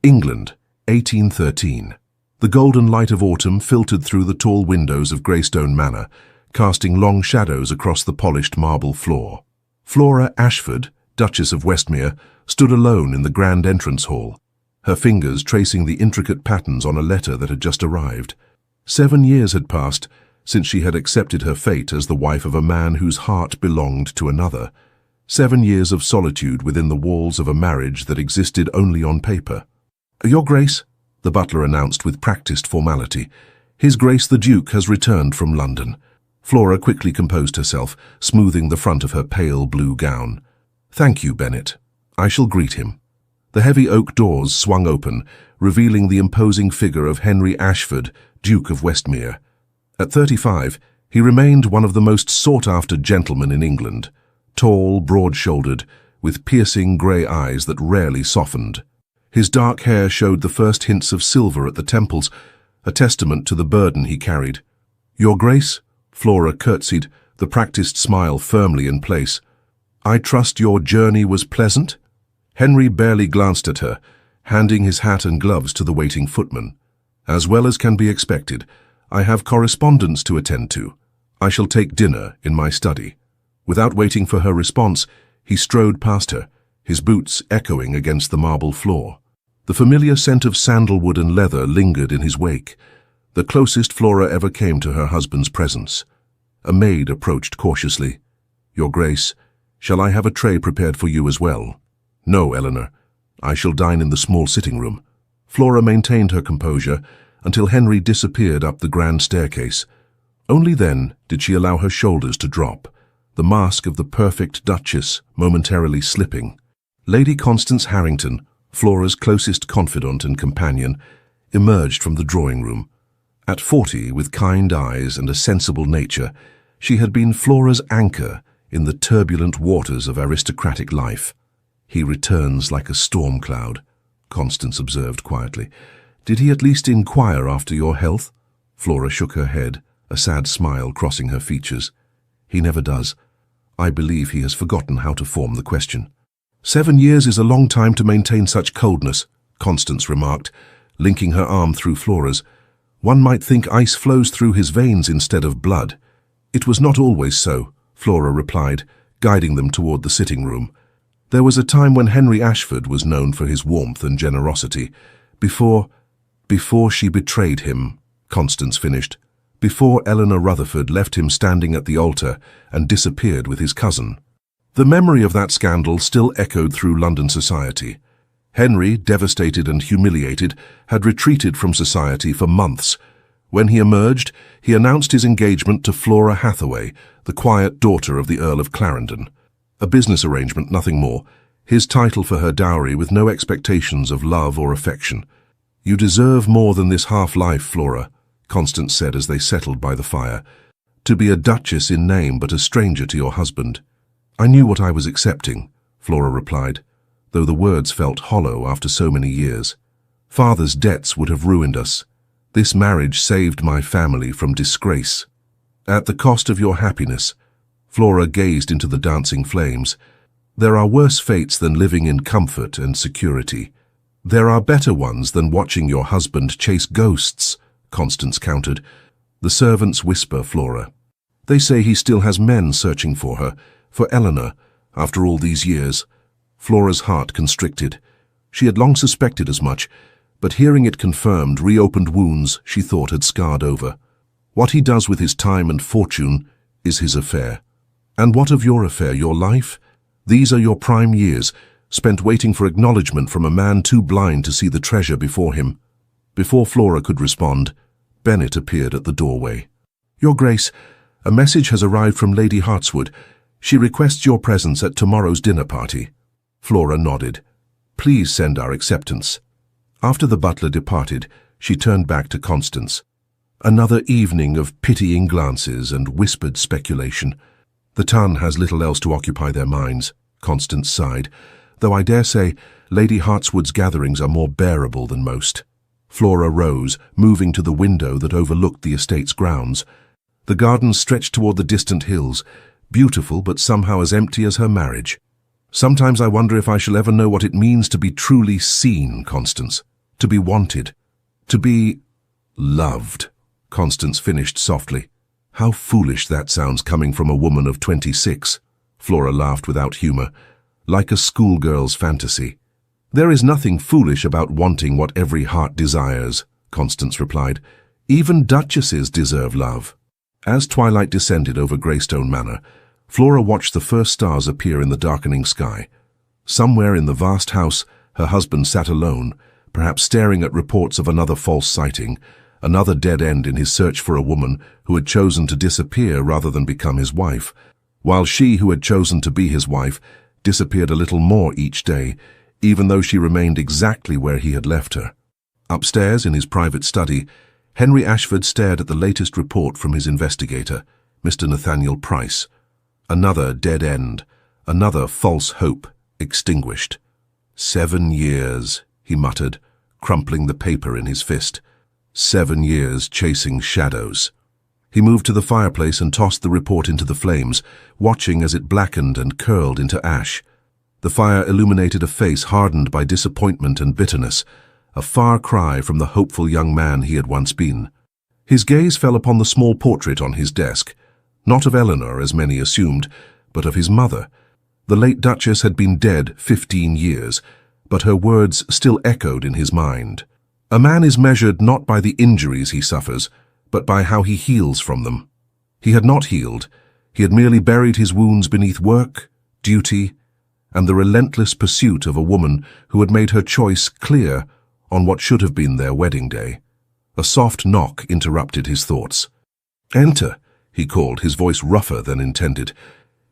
England, 1813. The golden light of autumn filtered through the tall windows of Greystone Manor, casting long shadows across the polished marble floor. Flora Ashford, Duchess of Westmere, stood alone in the grand entrance hall, her fingers tracing the intricate patterns on a letter that had just arrived. 7 years had passed since she had accepted her fate as the wife of a man whose heart belonged to another. 7 years of solitude within the walls of a marriage that existed only on paper. "Your Grace," the butler announced with practiced formality, "His Grace the Duke has returned from London." Flora quickly composed herself, smoothing the front of her pale blue gown. "Thank you, Bennet. I shall greet him." The heavy oak doors swung open, revealing the imposing figure of Henry Ashford, Duke of Westmere. At 35, he remained one of the most sought-after gentlemen in England, tall, broad-shouldered, with piercing grey eyes that rarely softened. His dark hair showed the first hints of silver at the temples, a testament to the burden he carried. "Your Grace," Flora curtsied, the practiced smile firmly in place. "I trust your journey was pleasant?" Henry barely glanced at her, handing his hat and gloves to the waiting footman. "As well as can be expected. I have correspondence to attend to. I shall take dinner in my study." Without waiting for her response, he strode past her, his boots echoing against the marble floor. The familiar scent of sandalwood and leather lingered in his wake, the closest Flora ever came to her husband's presence. A maid approached cautiously. "Your Grace, shall I have a tray prepared for you as well?" "No, Eleanor. I shall dine in the small sitting room." Flora maintained her composure until Henry disappeared up the grand staircase. Only then did she allow her shoulders to drop, the mask of the perfect Duchess momentarily slipping. Lady Constance Harrington, Flora's closest confidant and companion, emerged from the drawing room. At 40, with kind eyes and a sensible nature, she had been Flora's anchor in the turbulent waters of aristocratic life. "He returns like a storm cloud," Constance observed quietly. "Did he at least inquire after your health?" Flora shook her head, a sad smile crossing her features. "He never does. I believe he has forgotten how to form the question." "7 years is a long time to maintain such coldness," Constance remarked, linking her arm through Flora's. "One might think ice flows through his veins instead of blood." "It was not always so," Flora replied, guiding them toward the sitting room. "There was a time when Henry Ashford was known for his warmth and generosity. Before she betrayed him," Constance finished. "Before Eleanor Rutherford left him standing at the altar and disappeared with his cousin." The memory of that scandal still echoed through London society. Henry, devastated and humiliated, had retreated from society for months. When he emerged, he announced his engagement to Flora Hathaway, the quiet daughter of the Earl of Clarendon. A business arrangement, nothing more. His title for her dowry with no expectations of love or affection. "You deserve more than this half-life, Flora," Constance said as they settled by the fire. "To be a duchess in name but a stranger to your husband." "I knew what I was accepting," Flora replied, though the words felt hollow after so many years. "Father's debts would have ruined us. This marriage saved my family from disgrace." "At the cost of your happiness," Flora gazed into the dancing flames. "There are worse fates than living in comfort and security." "There are better ones than watching your husband chase ghosts," Constance countered. "The servants whisper, Flora. They say he still has men searching for her, for Eleanor, after all these years." Flora's heart constricted. She had long suspected as much, but hearing it confirmed reopened wounds she thought had scarred over. "What he does with his time and fortune is his affair." "And what of your affair, your life? These are your prime years, spent waiting for acknowledgement from a man too blind to see the treasure before him." Before Flora could respond, Bennet appeared at the doorway. "Your Grace, a message has arrived from Lady Hartswood. She requests your presence at tomorrow's dinner party." Flora nodded. "Please send our acceptance." After the butler departed, she turned back to Constance. "Another evening of pitying glances and whispered speculation. The ton has little else to occupy their minds," Constance sighed, "though I dare say Lady Hartswood's gatherings are more bearable than most." Flora rose, moving to the window that overlooked the estate's grounds. The gardens stretched toward the distant hills, beautiful but somehow as empty as her marriage. "Sometimes I wonder if I shall ever know what it means to be truly seen, Constance." to be wanted, to be loved. Constance finished softly. How foolish that sounds coming from a woman of 26. Flora laughed without humor, like a schoolgirl's fantasy. There is nothing foolish about wanting what every heart desires, Constance replied. Even duchesses deserve love. As twilight descended over Greystone Manor, Flora watched the first stars appear in the darkening sky. Somewhere in the vast house, her husband sat alone, perhaps staring at reports of another false sighting, another dead end in his search for a woman who had chosen to disappear rather than become his wife, while she who had chosen to be his wife disappeared a little more each day, even though she remained exactly where he had left her. Upstairs in his private study, Henry Ashford stared at the latest report from his investigator, Mr. Nathaniel Price. Another dead end, another false hope extinguished. 7 years, he muttered, crumpling the paper in his fist. 7 years chasing shadows. He moved to the fireplace and tossed the report into the flames, watching as it blackened and curled into ash. The fire illuminated a face hardened by disappointment and bitterness, a far cry from the hopeful young man he had once been. His gaze fell upon the small portrait on his desk, not of Eleanor, as many assumed, but of his mother. The late Duchess had been dead 15 years, but her words still echoed in his mind. A man is measured not by the injuries he suffers, but by how he heals from them. He had not healed. He had merely buried his wounds beneath work, duty, and the relentless pursuit of a woman who had made her choice clear on what should have been their wedding day. A soft knock interrupted his thoughts. "Enter," he called, his voice rougher than intended.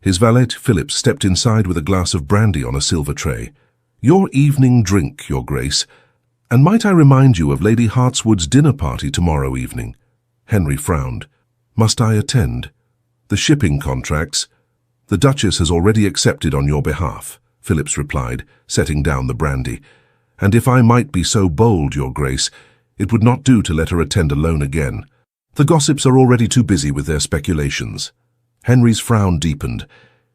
His valet, Phillips, stepped inside with a glass of brandy on a silver tray. "Your evening drink, Your Grace. And might I remind you of Lady Hartswood's dinner party tomorrow evening?" Henry frowned. "Must I attend?" "The shipping contracts. The Duchess has already accepted on your behalf," Phillips replied, setting down the brandy. "And if I might be so bold, Your Grace, it would not do to let her attend alone again. The gossips are already too busy with their speculations." Henry's frown deepened.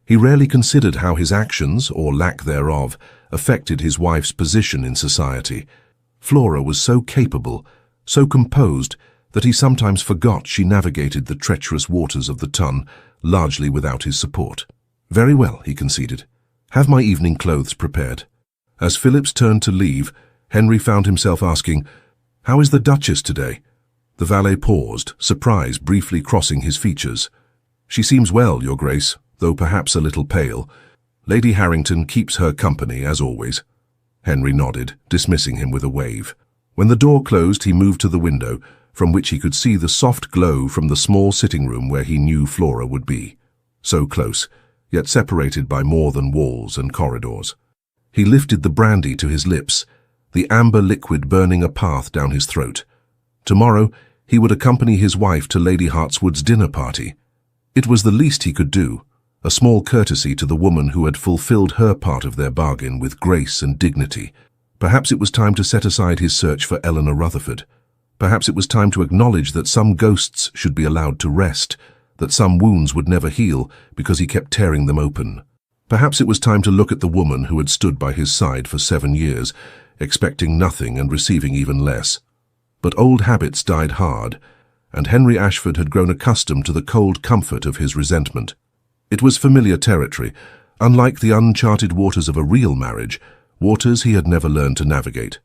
He rarely considered how his actions, or lack thereof, affected his wife's position in society. Flora was so capable, so composed, that he sometimes forgot she navigated the treacherous waters of the Tun, largely without his support. "Very well," he conceded. "Have my evening clothes prepared." As Phillips turned to leave, Henry found himself asking, "How is the Duchess today?" The valet paused, surprise briefly crossing his features. "She seems well, Your Grace, though perhaps a little pale. Lady Harrington keeps her company, as always." Henry nodded, dismissing him with a wave. When the door closed, he moved to the window, from which he could see the soft glow from the small sitting room where he knew Flora would be. So close, yet separated by more than walls and corridors. He lifted the brandy to his lips, the amber liquid burning a path down his throat. Tomorrow, he would accompany his wife to Lady Hartswood's dinner party. It was the least he could do, a small courtesy to the woman who had fulfilled her part of their bargain with grace and dignity. Perhaps it was time to set aside his search for Eleanor Rutherford. Perhaps it was time to acknowledge that some ghosts should be allowed to rest, that some wounds would never heal because he kept tearing them open. Perhaps it was time to look at the woman who had stood by his side for 7 years, expecting nothing and receiving even less. But old habits died hard, and Henry Ashford had grown accustomed to the cold comfort of his resentment. It was familiar territory, unlike the uncharted waters of a real marriage, waters he had never learned to navigate.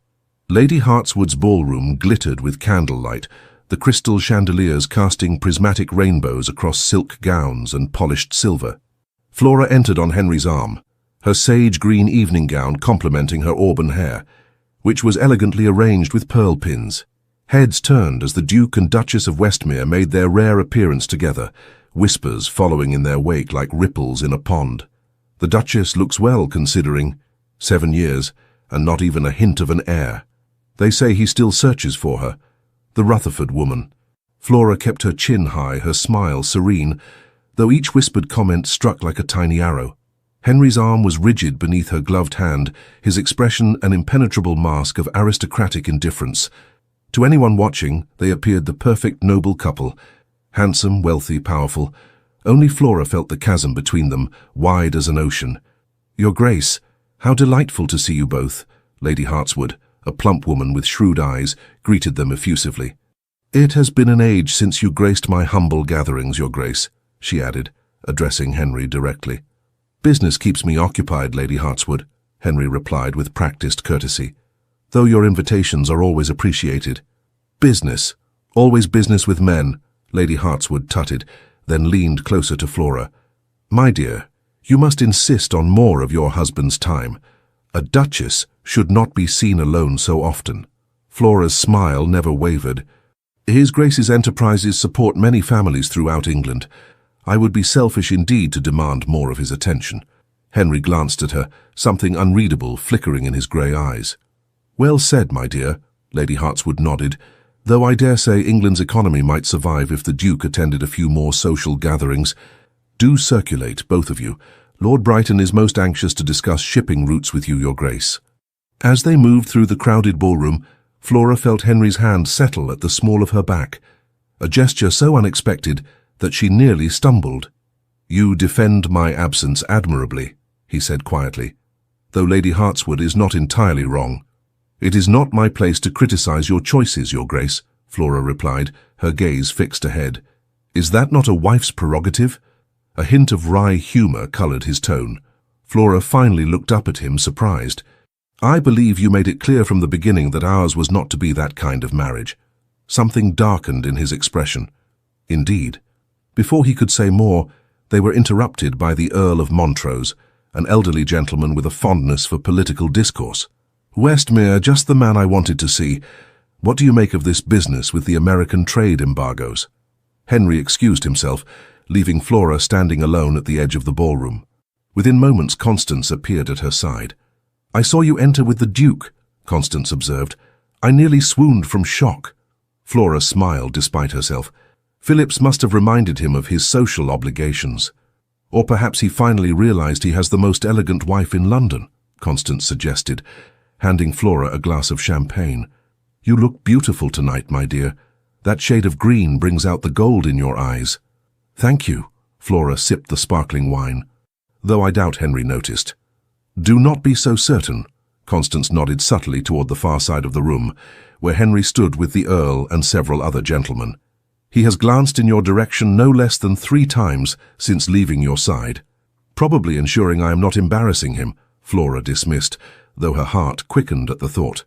Lady Hartswood's ballroom glittered with candlelight, the crystal chandeliers casting prismatic rainbows across silk gowns and polished silver. Flora entered on Henry's arm, her sage-green evening gown complementing her auburn hair, which was elegantly arranged with pearl pins. Heads turned as the Duke and Duchess of Westmere made their rare appearance together, whispers following in their wake like ripples in a pond. "The Duchess looks well, considering 7 years, and not even a hint of an heir. They say he still searches for her. The Rutherford woman." Flora kept her chin high, her smile serene, though each whispered comment struck like a tiny arrow. Henry's arm was rigid beneath her gloved hand, his expression an impenetrable mask of aristocratic indifference. To anyone watching, they appeared the perfect noble couple, handsome, wealthy, powerful. Only Flora felt the chasm between them, wide as an ocean. "Your Grace, how delightful to see you both," Lady Hartswood, a plump woman with shrewd eyes, greeted them effusively. "It has been an age since you graced my humble gatherings, Your Grace," she added, addressing Henry directly. "Business keeps me occupied, Lady Hartswood," Henry replied with practiced courtesy, "though your invitations are always appreciated." "Business. Always business with men," Lady Hartswood tutted, then leaned closer to Flora. "My dear, you must insist on more of your husband's time. A duchess should not be seen alone so often." Flora's smile never wavered. "His Grace's enterprises support many families throughout England. I would be selfish indeed to demand more of his attention." Henry glanced at her, something unreadable flickering in his grey eyes. "Well said, my dear," Lady Hartswood nodded, "though I dare say England's economy might survive if the Duke attended a few more social gatherings. Do circulate, both of you. Lord Brighton is most anxious to discuss shipping routes with you, Your Grace." As they moved through the crowded ballroom, Flora felt Henry's hand settle at the small of her back, a gesture so unexpected that she nearly stumbled. "You defend my absence admirably," he said quietly, "though Lady Hartswood is not entirely wrong." "It is not my place to criticize your choices, Your Grace," Flora replied, her gaze fixed ahead. "Is that not a wife's prerogative?" A hint of wry humor colored his tone. Flora finally looked up at him, surprised. "I believe you made it clear from the beginning that ours was not to be that kind of marriage." Something darkened in his expression. "Indeed." Before he could say more, they were interrupted by the Earl of Montrose, an elderly gentleman with a fondness for political discourse. "Westmere, just the man I wanted to see. What do you make of this business with the American trade embargoes?" Henry excused himself, leaving Flora standing alone at the edge of the ballroom. Within moments, Constance appeared at her side. "I saw you enter with the Duke," Constance observed. "I nearly swooned from shock." Flora smiled despite herself. Phillips must have reminded him of his social obligations. "Or perhaps he finally realized he has the most elegant wife in London," Constance suggested, handing Flora a glass of champagne. "You look beautiful tonight, my dear. That shade of green brings out the gold in your eyes." "Thank you." Flora sipped the sparkling wine, though I doubt Henry noticed. "Do not be so certain." Constance nodded subtly toward the far side of the room, where Henry stood with the Earl and several other gentlemen. "He has glanced in your direction no less than 3 times since leaving your side. Probably ensuring I am not embarrassing him," Flora dismissed, though her heart quickened at the thought.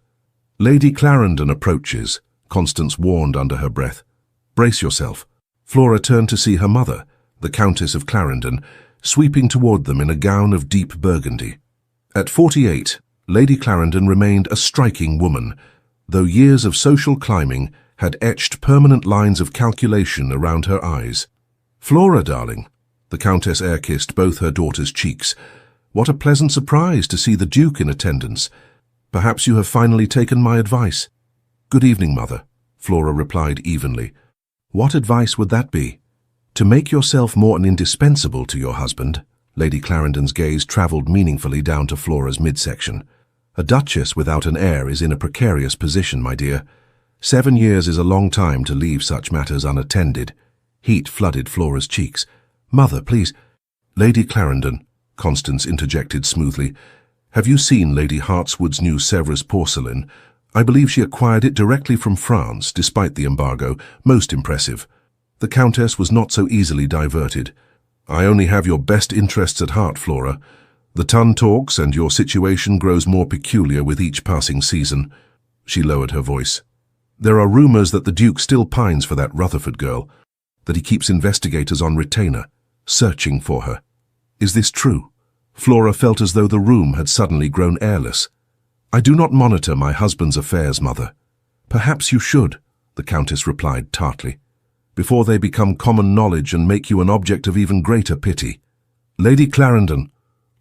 "Lady Clarendon approaches," Constance warned under her breath. "Brace yourself." Flora turned to see her mother, the Countess of Clarendon, sweeping toward them in a gown of deep burgundy. At 48, Lady Clarendon remained a striking woman, though years of social climbing had etched permanent lines of calculation around her eyes. "Flora, darling," the Countess air-kissed both her daughter's cheeks. "What a pleasant surprise to see the Duke in attendance. Perhaps you have finally taken my advice." "Good evening, Mother," Flora replied evenly. "What advice would that be?" "To make yourself more indispensable to your husband." Lady Clarendon's gaze travelled meaningfully down to Flora's midsection. "A duchess without an heir is in a precarious position, my dear. 7 years is a long time to leave such matters unattended." Heat flooded Flora's cheeks. "Mother, please." "Lady Clarendon," Constance interjected smoothly, "have you seen Lady Hartswood's new Sèvres porcelain? I believe she acquired it directly from France, despite the embargo. Most impressive." The Countess was not so easily diverted. "I only have your best interests at heart, Flora. The ton talks, and your situation grows more peculiar with each passing season." She lowered her voice. "There are rumors that the Duke still pines for that Rutherford girl, that he keeps investigators on retainer, searching for her. Is this true?" Flora felt as though the room had suddenly grown airless. "I do not monitor my husband's affairs, Mother." "Perhaps you should," the Countess replied tartly, "before they become common knowledge and make you an object of even greater pity." "Lady Clarendon,"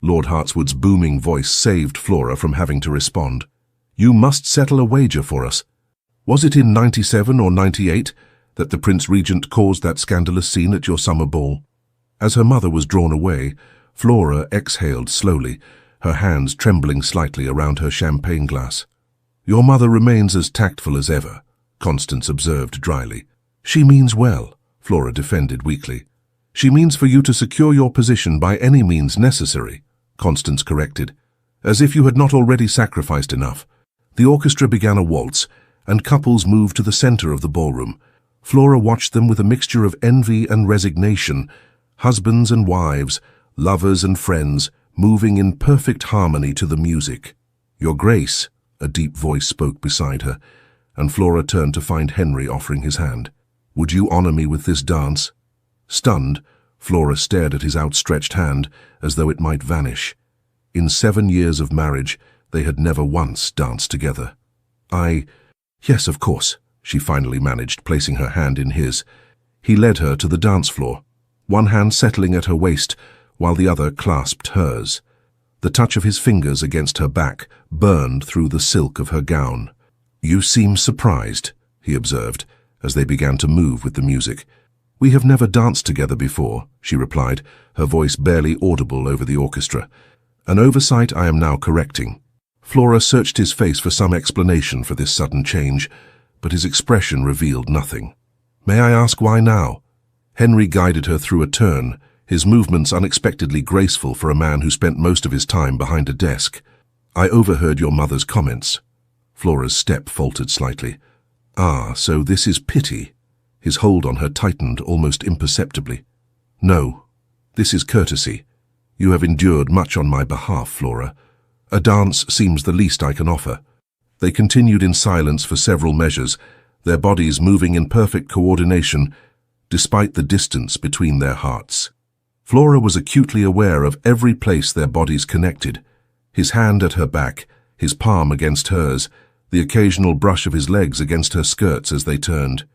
Lord Hartswood's booming voice saved Flora from having to respond. "You must settle a wager for us. Was it in 97 or 98 that the Prince Regent caused that scandalous scene at your summer ball?" As her mother was drawn away, Flora exhaled slowly, her hands trembling slightly around her champagne glass. "Your mother remains as tactful as ever," Constance observed dryly. "She means well," Flora defended weakly. "She means for you to secure your position by any means necessary," Constance corrected. "As if you had not already sacrificed enough. The orchestra began a waltz, and couples moved to the center of the ballroom. Flora watched them with a mixture of envy and resignation, husbands and wives, lovers and friends, moving in perfect harmony to the music. "Your Grace," a deep voice spoke beside her, and Flora turned to find Henry offering his hand. "Would you honor me with this dance?" Stunned, Flora stared at his outstretched hand as though it might vanish. In 7 years of marriage, they had never once danced together. Yes, of course," she finally managed, placing her hand in his. He led her to the dance floor, one hand settling at her waist while the other clasped hers. The touch of his fingers against her back burned through the silk of her gown. "You seem surprised," he observed, as they began to move with the music. "We have never danced together before," she replied, her voice barely audible over the orchestra. "An oversight I am now correcting." Flora searched his face for some explanation for this sudden change, but his expression revealed nothing. "May I ask why now?" Henry guided her through a turn, his movements unexpectedly graceful for a man who spent most of his time behind a desk. "I overheard your mother's comments." Flora's step faltered slightly. "Ah, so this is pity." His hold on her tightened almost imperceptibly. "No, this is courtesy. You have endured much on my behalf, Flora. A dance seems the least I can offer." They continued in silence for several measures, their bodies moving in perfect coordination, despite the distance between their hearts. Flora was acutely aware of every place their bodies connected, his hand at her back, his palm against hers, the occasional brush of his legs against her skirts as they turned.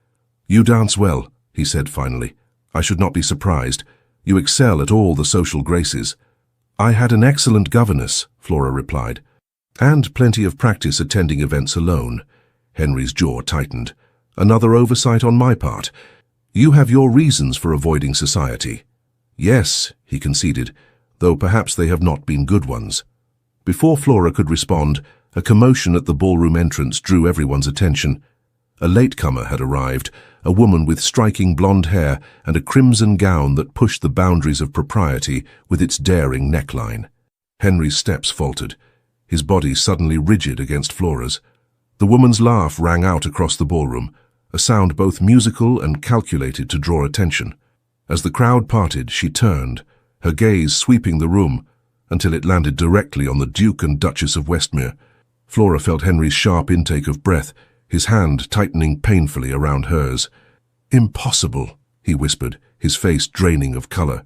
"You dance well," he said finally. "I should not be surprised. You excel at all the social graces." "I had an excellent governess," Flora replied, "and plenty of practice attending events alone." Henry's jaw tightened. "Another oversight on my part. You have your reasons for avoiding society." "Yes," he conceded, "though perhaps they have not been good ones." Before Flora could respond, a commotion at the ballroom entrance drew everyone's attention. A latecomer had arrived, a woman with striking blonde hair and a crimson gown that pushed the boundaries of propriety with its daring neckline. Henry's steps faltered, his body suddenly rigid against Flora's. The woman's laugh rang out across the ballroom, a sound both musical and calculated to draw attention. As the crowd parted, she turned, her gaze sweeping the room, until it landed directly on the Duke and Duchess of Westmere. Flora felt Henry's sharp intake of breath, his hand tightening painfully around hers. "Impossible," he whispered, his face draining of color.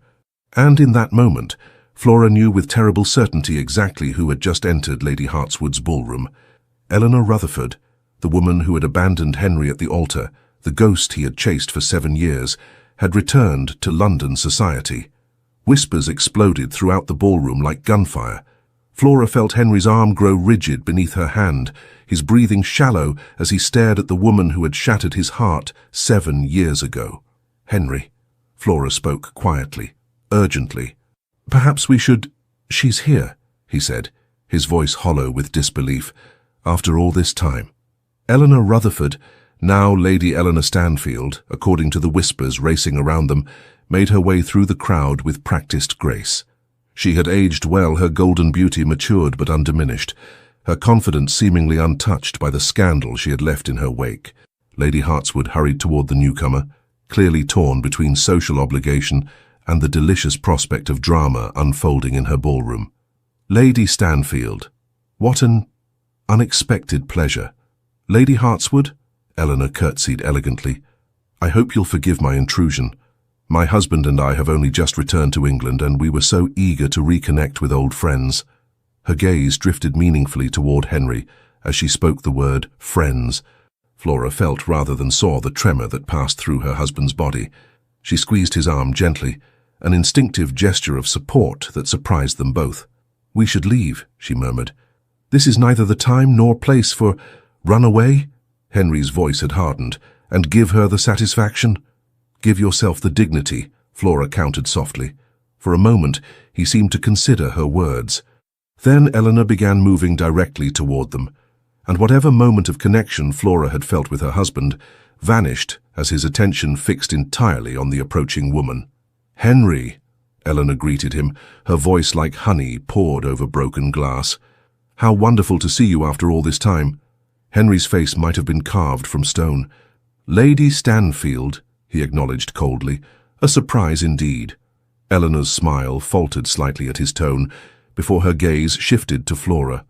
And in that moment, Flora knew with terrible certainty exactly who had just entered Lady Hartswood's ballroom. Eleanor Rutherford, the woman who had abandoned Henry at the altar, the ghost he had chased for 7 years, had returned to London society. Whispers exploded throughout the ballroom like gunfire. Flora felt Henry's arm grow rigid beneath her hand, his breathing shallow as he stared at the woman who had shattered his heart 7 years ago. "Henry," Flora spoke quietly, urgently. "Perhaps we should—" "She's here," he said, his voice hollow with disbelief. "After all this time." Eleanor Rutherford, now Lady Eleanor Stanfield, according to the whispers racing around them, made her way through the crowd with practiced grace. She had aged well, her golden beauty matured but undiminished, her confidence seemingly untouched by the scandal she had left in her wake. Lady Hartswood hurried toward the newcomer, clearly torn between social obligation and the delicious prospect of drama unfolding in her ballroom. "Lady Stanfield, what an unexpected pleasure." "Lady Hartswood," Eleanor curtsied elegantly, "I hope you'll forgive my intrusion. My husband and I have only just returned to England, and we were so eager to reconnect with old friends." Her gaze drifted meaningfully toward Henry as she spoke the word friends. Flora felt rather than saw the tremor that passed through her husband's body. She squeezed his arm gently, an instinctive gesture of support that surprised them both. "We should leave," she murmured. "This is neither the time nor place for—" "Run away?" Henry's voice had hardened. "And give her the satisfaction?" "Give yourself the dignity," Flora countered softly. For a moment, he seemed to consider her words. Then Eleanor began moving directly toward them, and whatever moment of connection Flora had felt with her husband vanished as his attention fixed entirely on the approaching woman. "Henry," Eleanor greeted him, her voice like honey poured over broken glass. "How wonderful to see you after all this time." Henry's face might have been carved from stone. "Lady Stanfield," he acknowledged coldly. "A surprise indeed." Eleanor's smile faltered slightly at his tone, before her gaze shifted to Flora.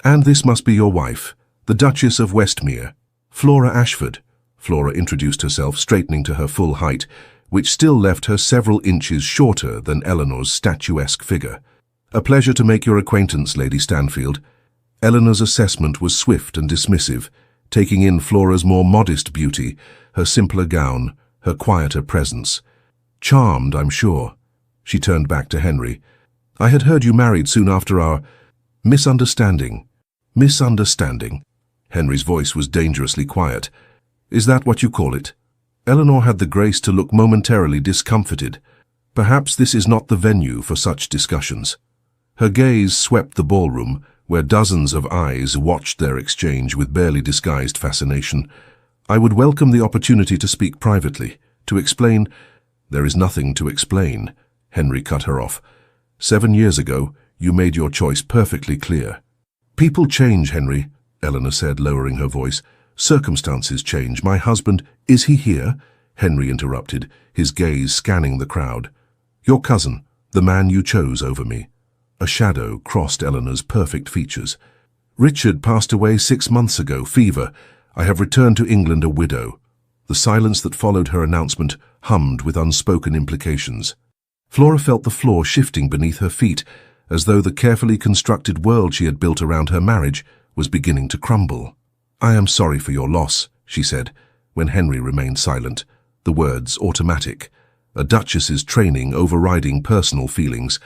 "And this must be your wife, the Duchess of Westmere, Flora Ashford." Flora introduced herself, straightening to her full height, which still left her several inches shorter than Eleanor's statuesque figure. "A pleasure to make your acquaintance, Lady Stanfield." Eleanor's assessment was swift and dismissive, taking in Flora's more modest beauty, her simpler gown, her quieter presence. "Charmed, I'm sure." She turned back to Henry. "I had heard you married soon after our misunderstanding." "Misunderstanding?" Henry's voice was dangerously quiet. "Is that what you call it?" Eleanor had the grace to look momentarily discomfited. Perhaps this is not the venue for such discussions. Her gaze swept the ballroom, where dozens of eyes watched their exchange with barely disguised fascination. "I would welcome the opportunity to speak privately, to explain—" "There is nothing to explain," Henry cut her off. 7 years ago, you made your choice perfectly clear." "People change, Henry," Eleanor said, lowering her voice. "Circumstances change. My husband—" "Is he here?" Henry interrupted, his gaze scanning the crowd. "Your cousin, the man you chose over me." A shadow crossed Eleanor's perfect features. "Richard passed away 6 months ago, fever. I have returned to England a widow." The silence that followed her announcement hummed with unspoken implications. Flora felt the floor shifting beneath her feet, as though the carefully constructed world she had built around her marriage was beginning to crumble. "I am sorry for your loss," she said, when Henry remained silent, the words automatic, a duchess's training overriding personal feelings.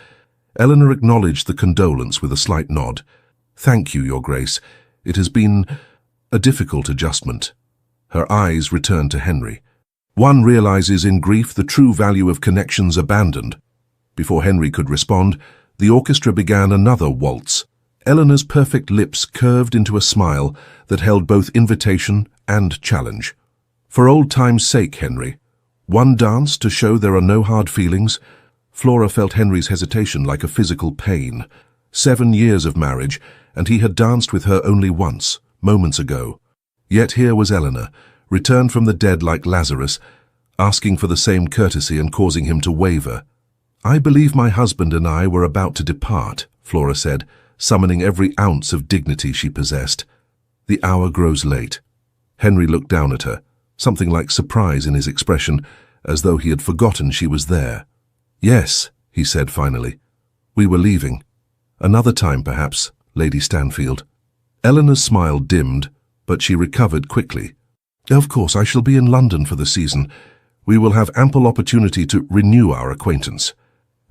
Eleanor acknowledged the condolence with a slight nod. "Thank you, Your Grace. It has been a difficult adjustment." Her eyes returned to Henry. "One realizes in grief the true value of connections abandoned." Before Henry could respond, the orchestra began another waltz. Eleanor's perfect lips curved into a smile that held both invitation and challenge. "For old time's sake, Henry. One dance to show there are no hard feelings." Flora felt Henry's hesitation like a physical pain. 7 years of marriage, and he had danced with her only once, moments ago. Yet here was Eleanor, returned from the dead like Lazarus, asking for the same courtesy and causing him to waver. "I believe my husband and I were about to depart," Flora said, summoning every ounce of dignity she possessed. "The hour grows late." Henry looked down at her, something like surprise in his expression, as though he had forgotten she was there. "Yes," he said finally. "We were leaving. Another time, perhaps, Lady Stanfield." Eleanor's smile dimmed, but she recovered quickly. "Of course, I shall be in London for the season. We will have ample opportunity to renew our acquaintance."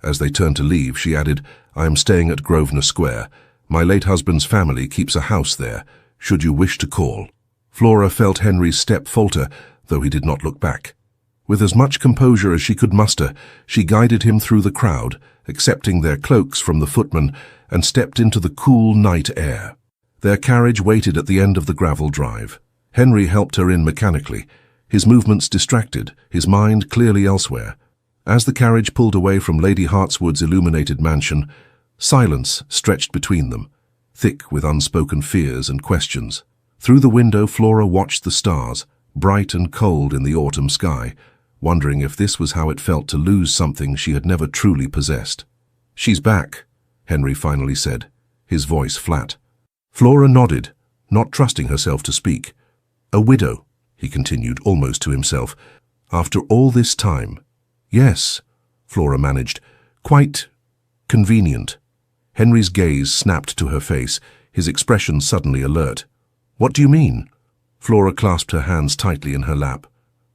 As they turned to leave, she added, "I am staying at Grosvenor Square. My late husband's family keeps a house there, should you wish to call." Flora felt Henry's step falter, though he did not look back. With as much composure as she could muster, she guided him through the crowd, accepting their cloaks from the footman, and stepped into the cool night air. Their carriage waited at the end of the gravel drive. Henry helped her in mechanically, his movements distracted, his mind clearly elsewhere. As the carriage pulled away from Lady Hartswood's illuminated mansion, silence stretched between them, thick with unspoken fears and questions. Through the window, Flora watched the stars, bright and cold in the autumn sky, wondering if this was how it felt to lose something she had never truly possessed. "She's back," Henry finally said, his voice flat. Flora nodded, not trusting herself to speak. "A widow," he continued, almost to himself. "After all this time." "Yes," Flora managed. "Quite convenient." Henry's gaze snapped to her face, his expression suddenly alert. "What do you mean?" Flora clasped her hands tightly in her lap.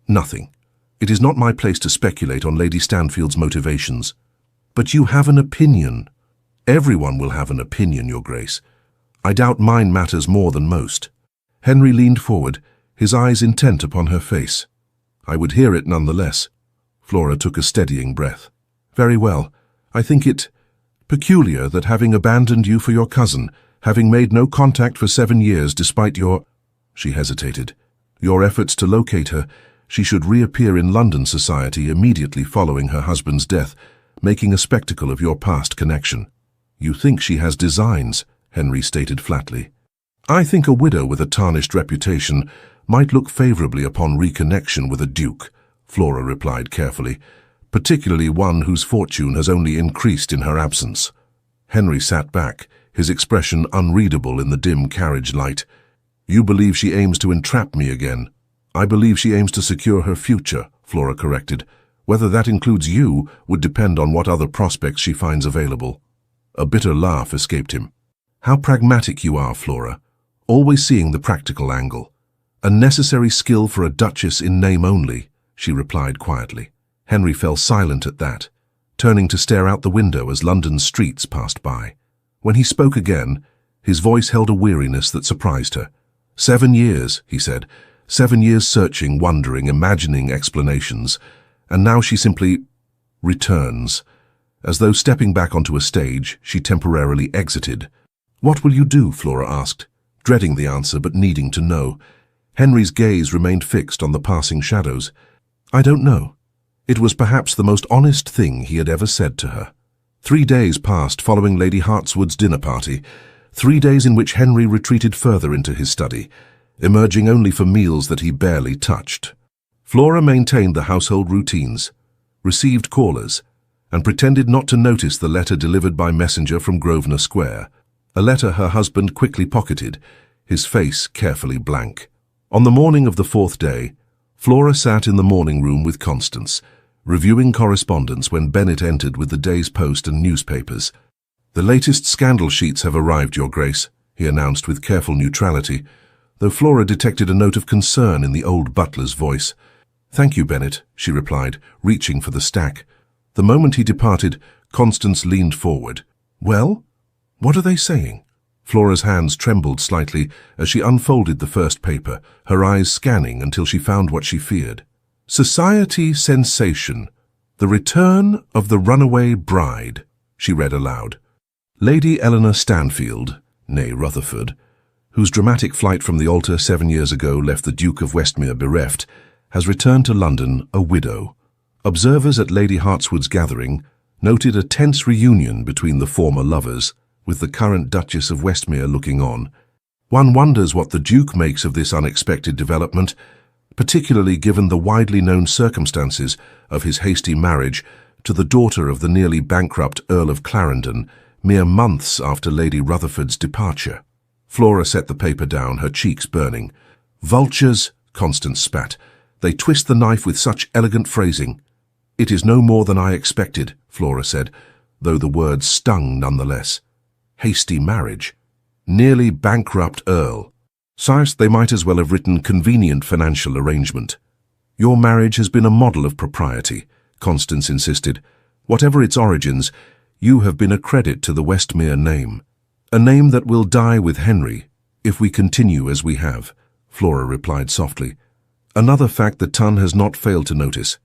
"Nothing. It is not my place to speculate on Lady Stanfield's motivations." "But you have an opinion." "Everyone will have an opinion, Your Grace. I doubt mine matters more than most." Henry leaned forward, his eyes intent upon her face. "I would hear it nonetheless." Flora took a steadying breath. "Very well. I think it peculiar that having abandoned you for your cousin, having made no contact for 7 years despite your—" She hesitated. "Your efforts to locate her, she should reappear in London society immediately following her husband's death, making a spectacle of your past connection." "You think she has designs," Henry stated flatly. I think a widow with a tarnished reputation might look favorably upon reconnection with a duke, Flora replied carefully, particularly one whose fortune has only increased in her absence. Henry sat back, his expression unreadable in the dim carriage light. You believe she aims to entrap me again. I believe she aims to secure her future, Flora corrected. Whether that includes you would depend on what other prospects she finds available. A bitter laugh escaped him. How pragmatic you are, Flora, always seeing the practical angle. A necessary skill for a duchess in name only, she replied quietly. Henry fell silent at that, turning to stare out the window as London's streets passed by. When he spoke again, his voice held a weariness that surprised her. 7 years, he said, 7 years searching, wondering, imagining explanations, and now she simply returns. As though stepping back onto a stage, she temporarily exited. What will you do? Flora asked, dreading the answer but needing to know. Henry's gaze remained fixed on the passing shadows. I don't know. It was perhaps the most honest thing he had ever said to her. 3 days passed following Lady Hartswood's dinner party, 3 days in which Henry retreated further into his study, emerging only for meals that he barely touched. Flora maintained the household routines, received callers, and pretended not to notice the letter delivered by messenger from Grosvenor Square, a letter her husband quickly pocketed, his face carefully blank. On the morning of the 4th day, Flora sat in the morning room with Constance, reviewing correspondence when Bennet entered with the day's post and newspapers. The latest scandal sheets have arrived, Your Grace, he announced with careful neutrality, though Flora detected a note of concern in the old butler's voice. Thank you, Bennet, she replied, reaching for the stack. The moment he departed, Constance leaned forward. Well? What are they saying? Flora's hands trembled slightly as she unfolded the first paper, her eyes scanning until she found what she feared. Society sensation. The return of the runaway bride, she read aloud. Lady Eleanor Stanfield, née Rutherford, whose dramatic flight from the altar 7 years ago left the Duke of Westmere bereft, has returned to London a widow. Observers at Lady Hartswood's gathering noted a tense reunion between the former lovers, with the current Duchess of Westmere looking on. One wonders what the Duke makes of this unexpected development, particularly given the widely known circumstances of his hasty marriage to the daughter of the nearly bankrupt Earl of Clarendon, mere months after Lady Rutherford's departure. Flora set the paper down, her cheeks burning. Vultures, Constance spat. They twist the knife with such elegant phrasing. It is no more than I expected, Flora said, though the words stung nonetheless. Hasty marriage. Nearly bankrupt Earl. Sires, they might as well have written convenient financial arrangement. Your marriage has been a model of propriety, Constance insisted. Whatever its origins, you have been a credit to the Westmere name. A name that will die with Henry, if we continue as we have, Flora replied softly. Another fact that Tunn has not failed to notice.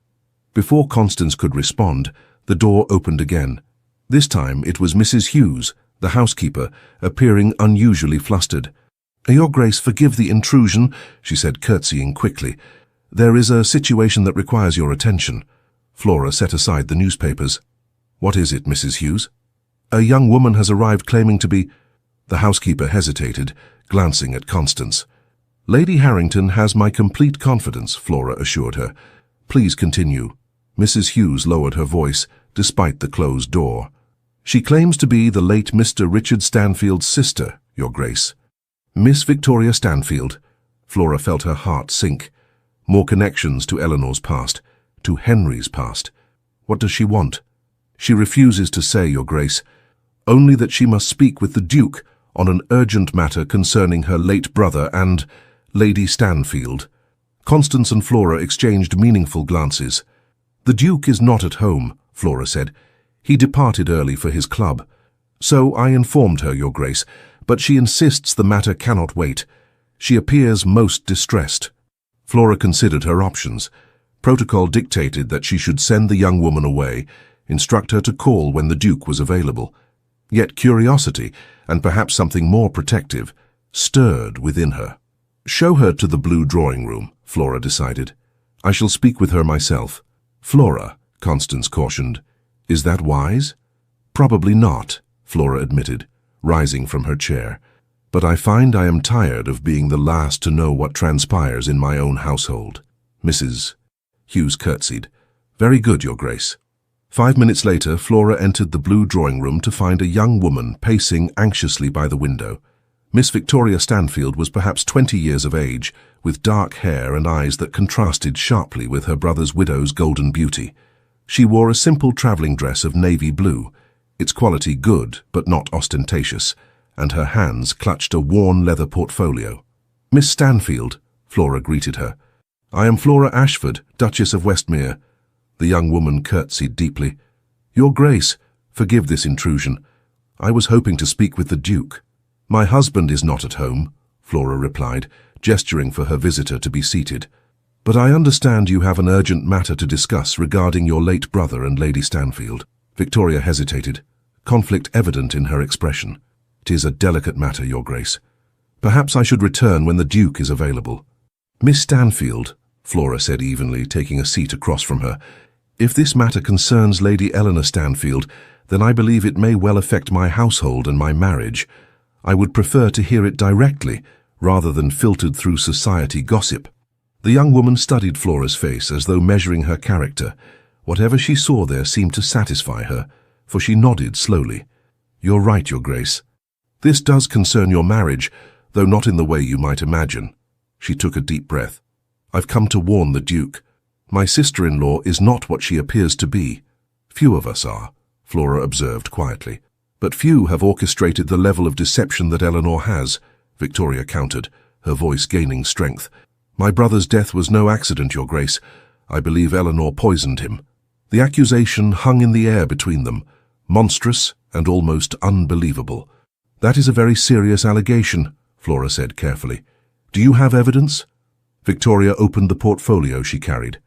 Before Constance could respond, the door opened again. This time it was Mrs. Hughes, the housekeeper, appearing unusually flustered. Your Grace, forgive the intrusion, she said, curtsying quickly. There is a situation that requires your attention. Flora set aside the newspapers. What is it, Mrs. Hughes? A young woman has arrived claiming to be... The housekeeper hesitated, glancing at Constance. Lady Harrington has my complete confidence, Flora assured her. Please continue. Mrs. Hughes lowered her voice, despite the closed door. She claims to be the late Mr. Richard Stanfield's sister, Your Grace. Miss Victoria Stanfield. Flora felt her heart sink. More connections to Eleanor's past, to Henry's past. What does she want? She refuses to say, Your Grace. Only that she must speak with the Duke on an urgent matter concerning her late brother and Lady Stanfield. Constance and Flora exchanged meaningful glances. The Duke is not at home, Flora said. He departed early for his club. So I informed her, Your Grace, but she insists the matter cannot wait. She appears most distressed. Flora considered her options. Protocol dictated that she should send the young woman away, instruct her to call when the Duke was available. Yet curiosity, and perhaps something more protective, stirred within her. Show her to the blue drawing room, Flora decided. I shall speak with her myself. Flora, Constance cautioned. Is that wise? Probably not, Flora admitted, rising from her chair. But I find I am tired of being the last to know what transpires in my own household. Mrs. Hughes curtsied. Very good, Your Grace. 5 minutes later, Flora entered the blue drawing room to find a young woman pacing anxiously by the window. Miss Victoria Stanfield was perhaps 20 years of age, with dark hair and eyes that contrasted sharply with her brother's widow's golden beauty. She wore a simple travelling dress of navy blue, its quality good but not ostentatious, and her hands clutched a worn leather portfolio. Miss Stanfield, Flora greeted her. I am Flora Ashford, Duchess of Westmere. The young woman curtsied deeply. Your Grace, forgive this intrusion. I was hoping to speak with the Duke. My husband is not at home, Flora replied, gesturing for her visitor to be seated. But I understand you have an urgent matter to discuss regarding your late brother and Lady Stanfield. Victoria hesitated, conflict evident in her expression. It is a delicate matter, Your Grace. Perhaps I should return when the Duke is available. Miss Stanfield, Flora said evenly, taking a seat across from her, if this matter concerns Lady Eleanor Stanfield, then I believe it may well affect my household and my marriage. I would prefer to hear it directly, rather than filtered through society gossip. The young woman studied Flora's face as though measuring her character. Whatever she saw there seemed to satisfy her, for she nodded slowly. You're right, Your Grace. This does concern your marriage, though not in the way you might imagine. She took a deep breath. I've come to warn the Duke. My sister-in-law is not what she appears to be. Few of us are, Flora observed quietly. But few have orchestrated the level of deception that Eleanor has, Victoria countered, her voice gaining strength. My brother's death was no accident, Your Grace. I believe Eleanor poisoned him. The accusation hung in the air between them, monstrous and almost unbelievable. That is a very serious allegation, Flora said carefully. Do you have evidence? Victoria opened the portfolio she carried.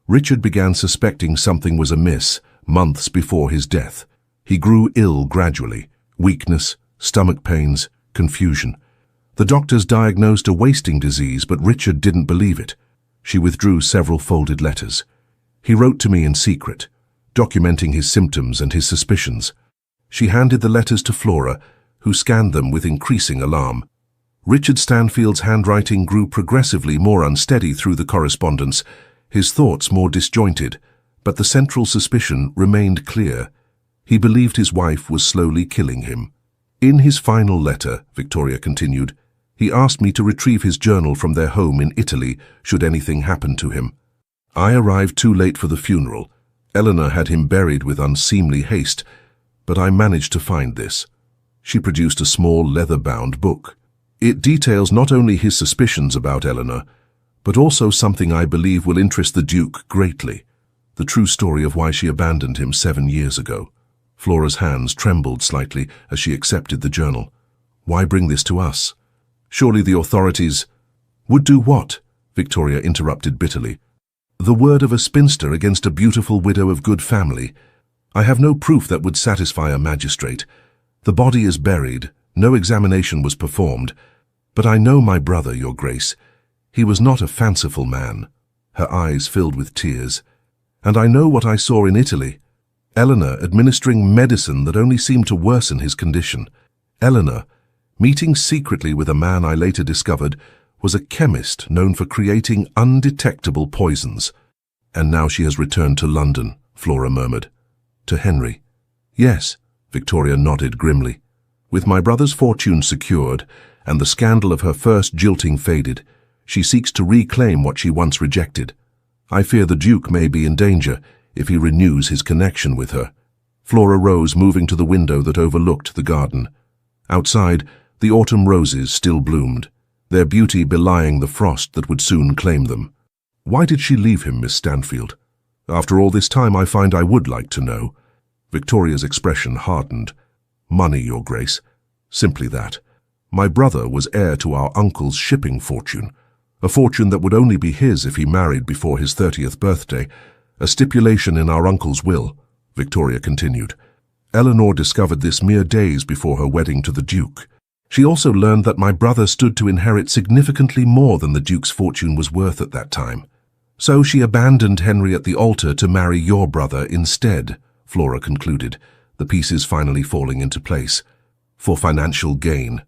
Richard began suspecting something was amiss months before his death. He grew ill gradually, weakness, stomach pains, confusion. The doctors diagnosed a wasting disease, but Richard didn't believe it. She withdrew several folded letters. He wrote to me in secret, documenting his symptoms and his suspicions. She handed the letters to Flora, who scanned them with increasing alarm. Richard Stanfield's handwriting grew progressively more unsteady through the correspondence, his thoughts more disjointed, but the central suspicion remained clear. He believed his wife was slowly killing him. In his final letter, Victoria continued, he asked me to retrieve his journal from their home in Italy should anything happen to him. I arrived too late for the funeral. Eleanor had him buried with unseemly haste, but I managed to find this. She produced a small leather-bound book. It details not only his suspicions about Eleanor, but also something I believe will interest the Duke greatly, the true story of why she abandoned him 7 years ago. Flora's hands trembled slightly as she accepted the journal. Why bring this to us? Surely the authorities would do what? Victoria interrupted bitterly. The word of a spinster against a beautiful widow of good family. I have no proof that would satisfy a magistrate. The body is buried, no examination was performed, but I know my brother, Your Grace. He was not a fanciful man. Her eyes filled with tears. And I know what I saw in Italy. Eleanor administering medicine that only seemed to worsen his condition. Eleanor, meeting secretly with a man I later discovered, was a chemist known for creating undetectable poisons. And now she has returned to London, Flora murmured. To Henry. Yes, Victoria nodded grimly. With my brother's fortune secured, and the scandal of her first jilting faded, she seeks to reclaim what she once rejected. I fear the Duke may be in danger if he renews his connection with her. Flora rose, moving to the window that overlooked the garden. Outside, the autumn roses still bloomed, their beauty belying the frost that would soon claim them. Why did she leave him, Miss Stanfield? After all this time, I find I would like to know. Victoria's expression hardened. Money, Your Grace. Simply that. My brother was heir to our uncle's shipping fortune, a fortune that would only be his if he married before his 30th birthday, a stipulation in our uncle's will, Victoria continued. Eleanor discovered this mere days before her wedding to the Duke. She also learned that my brother stood to inherit significantly more than the Duke's fortune was worth at that time. So she abandoned Henry at the altar to marry your brother instead, Flora concluded, the pieces finally falling into place. For financial gain.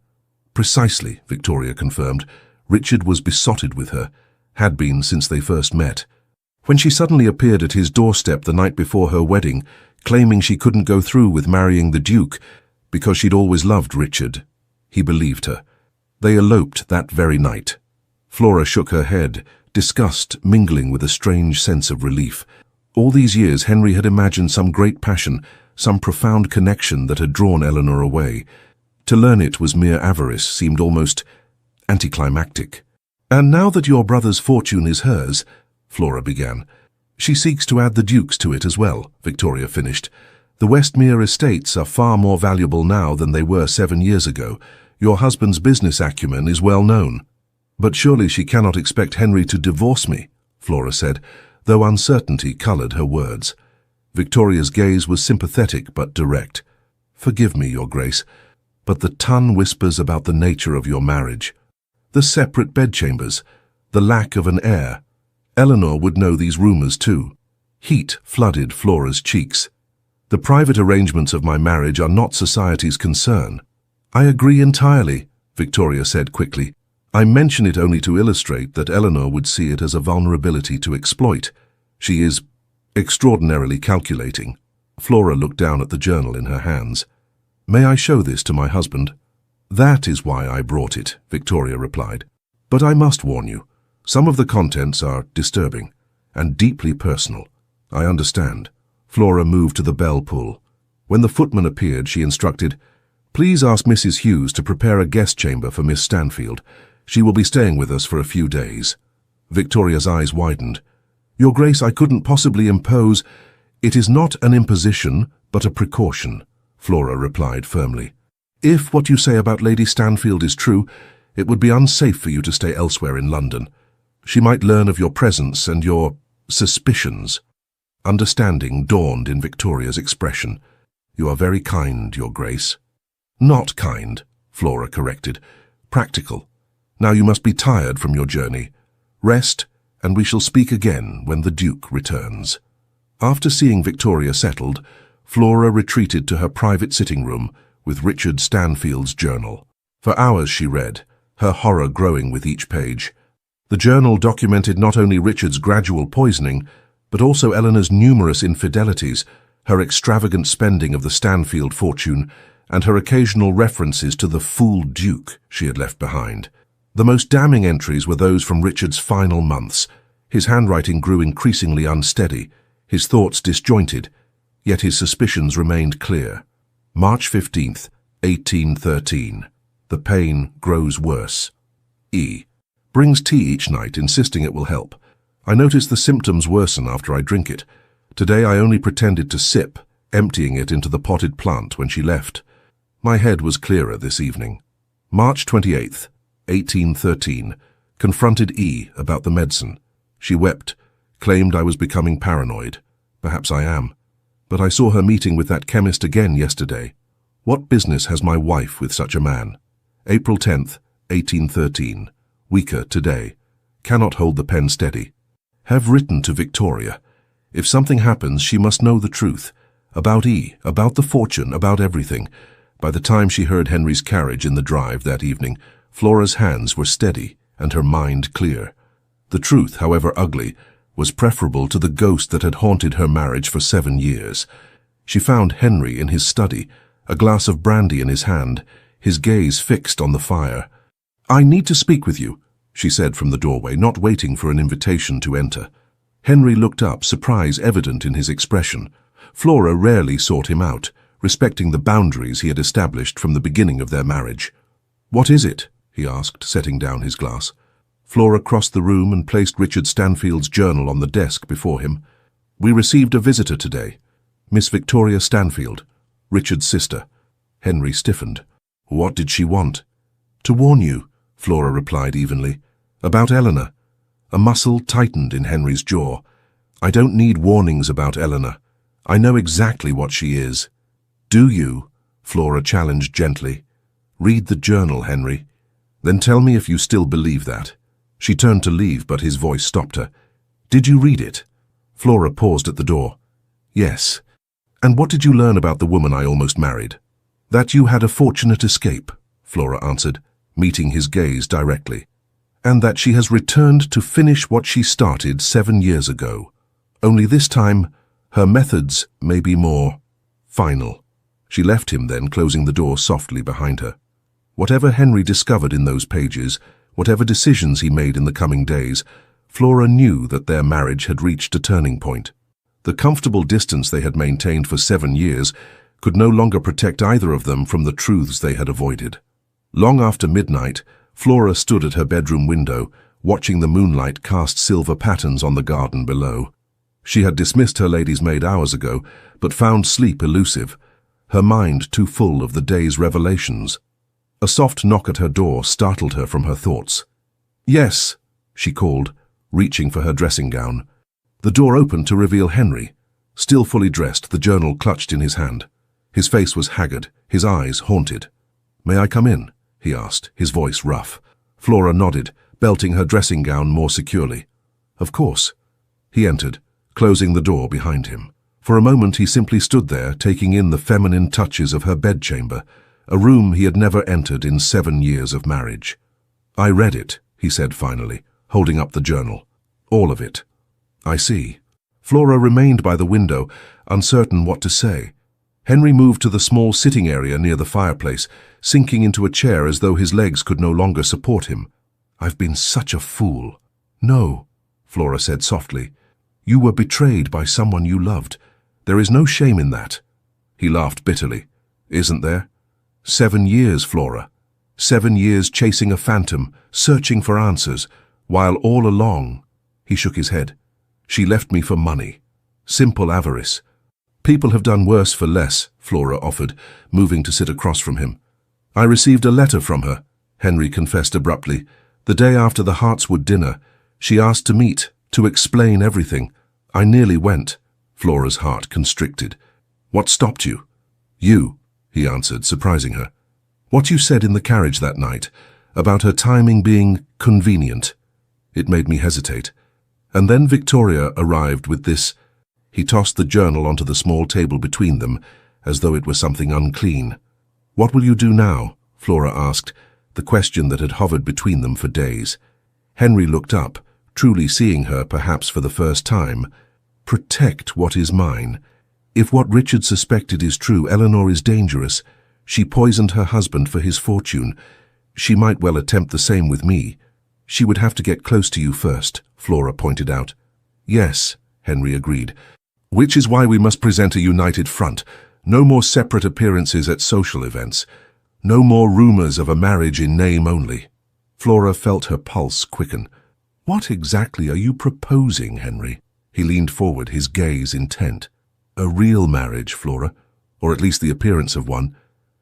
Precisely, Victoria confirmed. Richard was besotted with her, had been since they first met. When she suddenly appeared at his doorstep the night before her wedding, claiming she couldn't go through with marrying the Duke because she'd always loved Richard, he believed her. They eloped that very night. Flora shook her head, disgust mingling with a strange sense of relief. All these years Henry had imagined some great passion, some profound connection that had drawn Eleanor away. To learn it was mere avarice seemed almost anticlimactic. "And now that your brother's fortune is hers," Flora began. "She seeks to add the Duke's to it as well," Victoria finished. "The Westmere estates are far more valuable now than they were 7 years ago. Your husband's business acumen is well known." "But surely she cannot expect Henry to divorce me," Flora said, though uncertainty coloured her words. Victoria's gaze was sympathetic but direct. "Forgive me, Your Grace, but the ton whispers about the nature of your marriage. The separate bedchambers, the lack of an heir. Eleanor would know these rumours too." Heat flooded Flora's cheeks. "The private arrangements of my marriage are not society's concern." "I agree entirely," Victoria said quickly. "I mention it only to illustrate that Eleanor would see it as a vulnerability to exploit. She is extraordinarily calculating." Flora looked down at the journal in her hands. "May I show this to my husband?" "That is why I brought it," Victoria replied. "But I must warn you, some of the contents are disturbing and deeply personal." "I understand." Flora moved to the bell pull. When the footman appeared, she instructed, "Please ask Mrs. Hughes to prepare a guest chamber for Miss Stanfield. She will be staying with us for a few days." Victoria's eyes widened. "Your Grace, I couldn't possibly impose—" "It is not an imposition, but a precaution," Flora replied firmly. "If what you say about Lady Stanfield is true, it would be unsafe for you to stay elsewhere in London. She might learn of your presence and your suspicions." Understanding dawned in Victoria's expression. "You are very kind, Your Grace." "Not kind," Flora corrected. "Practical. Now you must be tired from your journey. Rest, and we shall speak again when the Duke returns." After seeing Victoria settled, Flora retreated to her private sitting room with Richard Stanfield's journal. For hours she read, her horror growing with each page. The journal documented not only Richard's gradual poisoning, but also Eleanor's numerous infidelities, her extravagant spending of the Stanfield fortune, and her occasional references to the fool Duke she had left behind. The most damning entries were those from Richard's final months. His handwriting grew increasingly unsteady, his thoughts disjointed, yet his suspicions remained clear. March 15th, 1813. The pain grows worse. E. Brings tea each night, insisting it will help. I notice the symptoms worsen after I drink it. Today I only pretended to sip, emptying it into the potted plant when she left. My head was clearer this evening. March 28th, 1813. Confronted E. about the medicine. She wept, claimed I was becoming paranoid. Perhaps I am. But I saw her meeting with that chemist again yesterday. What business has my wife with such a man? April 10th, 1813. Weaker today. Cannot hold the pen steady. Have written to Victoria. If something happens, she must know the truth. About E, about the fortune, about everything. By the time she heard Henry's carriage in the drive that evening, Flora's hands were steady and her mind clear. The truth, however ugly, was preferable to the ghost that had haunted her marriage for 7 years. She found Henry in his study, a glass of brandy in his hand, his gaze fixed on the fire. "I need to speak with you," she said from the doorway, not waiting for an invitation to enter. Henry looked up, surprise evident in his expression. Flora rarely sought him out, respecting the boundaries he had established from the beginning of their marriage. "What is it?" he asked, setting down his glass. Flora crossed the room and placed Richard Stanfield's journal on the desk before him. "We received a visitor today. Miss Victoria Stanfield, Richard's sister." Henry stiffened. "What did she want?" "To warn you," Flora replied evenly. "About Eleanor." A muscle tightened in Henry's jaw. "I don't need warnings about Eleanor. I know exactly what she is." "Do you?" Flora challenged gently. "Read the journal, Henry. Then tell me if you still believe that." She turned to leave, but his voice stopped her. "Did you read it?" Flora paused at the door. "Yes. And what did you learn about the woman I almost married?" "That you had a fortunate escape," Flora answered. meeting his gaze directly. "And that she has returned to finish what she started 7 years ago. Only this time, her methods may be more final." She left him then, closing the door softly behind her. Whatever Henry discovered in those pages, whatever decisions he made in the coming days, Flora knew that their marriage had reached a turning point. The comfortable distance they had maintained for 7 years could no longer protect either of them from the truths they had avoided. Long after midnight, Flora stood at her bedroom window, watching the moonlight cast silver patterns on the garden below. She had dismissed her lady's maid hours ago, but found sleep elusive, her mind too full of the day's revelations. A soft knock at her door startled her from her thoughts. "Yes," she called, reaching for her dressing gown. The door opened to reveal Henry, still fully dressed, the journal clutched in his hand. His face was haggard, his eyes haunted. "May I come in?" he asked, his voice rough. Flora nodded, belting her dressing gown more securely. "Of course." He entered, closing the door behind him. For a moment he simply stood there, taking in the feminine touches of her bedchamber, a room he had never entered in 7 years of marriage. "I read it," he said finally, holding up the journal. "All of it." "I see." Flora remained by the window, uncertain what to say. Henry moved to the small sitting area near the fireplace, sinking into a chair as though his legs could no longer support him. "I've been such a fool." "No," Flora said softly. "You were betrayed by someone you loved. There is no shame in that." He laughed bitterly. "Isn't there? 7 years, Flora. 7 years chasing a phantom, searching for answers, while all along—" He shook his head. "She left me for money. Simple avarice." "People have done worse for less," Flora offered, moving to sit across from him. "I received a letter from her," Henry confessed abruptly. "The day after the Hartswood dinner, she asked to meet, to explain everything. I nearly went." Flora's heart constricted. "What stopped you?" "You," he answered, surprising her. "What you said in the carriage that night, about her timing being convenient. It made me hesitate. And then Victoria arrived with this." He tossed the journal onto the small table between them, as though it were something unclean. "What will you do now?" Flora asked, the question that had hovered between them for days. Henry looked up, truly seeing her perhaps for the first time. "Protect what is mine. If what Richard suspected is true, Eleanor is dangerous. She poisoned her husband for his fortune. She might well attempt the same with me. She would have to get close to you first," Flora pointed out. "Yes," Henry agreed. "Which is why we must present a united front. No more separate appearances at social events. No more rumors of a marriage in name only." Flora felt her pulse quicken. "What exactly are you proposing, Henry?" He leaned forward, his gaze intent. "A real marriage, Flora, or at least the appearance of one,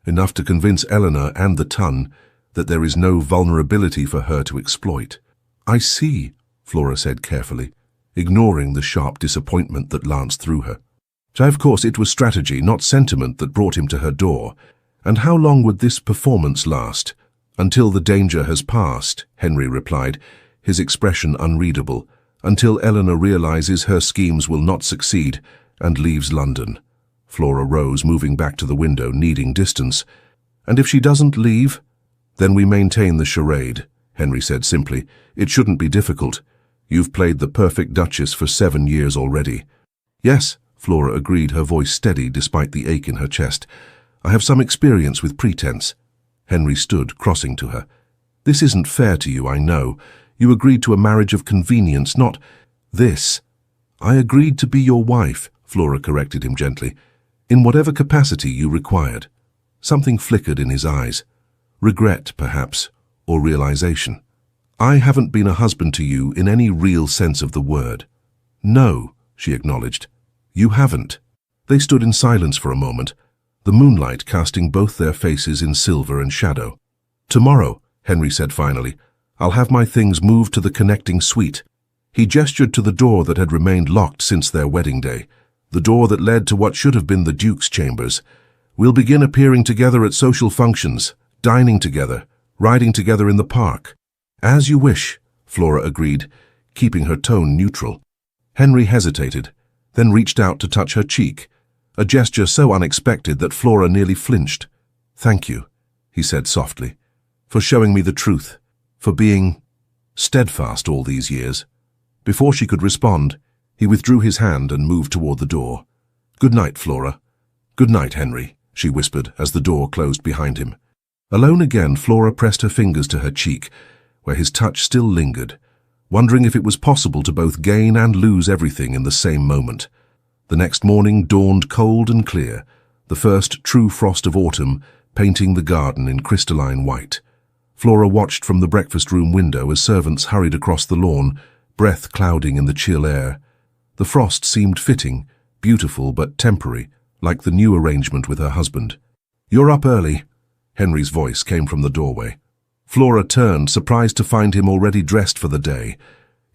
enough to convince Eleanor and the ton that there is no vulnerability for her to exploit." "I see," Flora said carefully, ignoring the sharp disappointment that lanced through her. So of course it was strategy, not sentiment, that brought him to her door. "And how long would this performance last?" "Until the danger has passed," Henry replied, his expression unreadable. "Until Eleanor realizes her schemes will not succeed and leaves London." Flora rose, moving back to the window, needing distance. "And if she doesn't leave?" "Then we maintain the charade," Henry said simply. "It shouldn't be difficult. You've played the perfect Duchess for 7 years already." "Yes," Flora agreed, her voice steady despite the ache in her chest. "I have some experience with pretense." Henry stood, crossing to her. "This isn't fair to you, I know. You agreed to a marriage of convenience, not this." "I agreed to be your wife," Flora corrected him gently, "in whatever capacity you required." Something flickered in his eyes. Regret, perhaps, or realization. "I haven't been a husband to you in any real sense of the word." "No," she acknowledged. "You haven't." They stood in silence for a moment, the moonlight casting both their faces in silver and shadow. "Tomorrow," Henry said finally, "I'll have my things moved to the connecting suite." He gestured to the door that had remained locked since their wedding day, the door that led to what should have been the Duke's chambers. "We'll begin appearing together at social functions, dining together, riding together in the park." "As you wish," Flora agreed, keeping her tone neutral. Henry hesitated, then reached out to touch her cheek, a gesture so unexpected that Flora nearly flinched. "Thank you," he said softly. for showing me the truth, for being steadfast all these years. Before she could respond, he withdrew his hand and moved toward the door. "Good night, Flora." "Good night, Henry," she whispered as the door closed behind him. Alone again, Flora pressed her fingers to her cheek, where his touch still lingered, wondering if it was possible to both gain and lose everything in the same moment. The next morning dawned cold and clear, the first true frost of autumn painting the garden in crystalline white. Flora watched from the breakfast room window as servants hurried across the lawn, breath clouding in the chill air. The frost seemed fitting, beautiful but temporary, like the new arrangement with her husband. "You're up early," Henry's voice came from the doorway. Flora turned, surprised to find him already dressed for the day.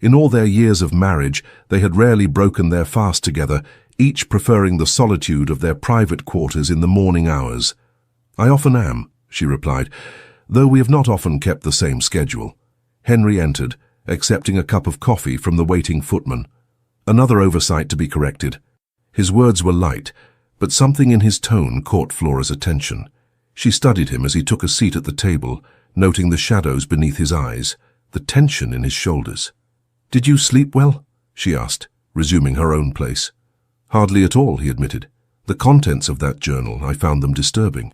In all their years of marriage, they had rarely broken their fast together, each preferring the solitude of their private quarters in the morning hours. "I often am," she replied, "though we have not often kept the same schedule." Henry entered, accepting a cup of coffee from the waiting footman. Another oversight to be corrected. His words were light, but something in his tone caught Flora's attention. She studied him as he took a seat at the table, noting the shadows beneath his eyes, the tension in his shoulders. "Did you sleep well?" she asked, resuming her own place. "Hardly at all," he admitted. "The contents of that journal, I found them disturbing."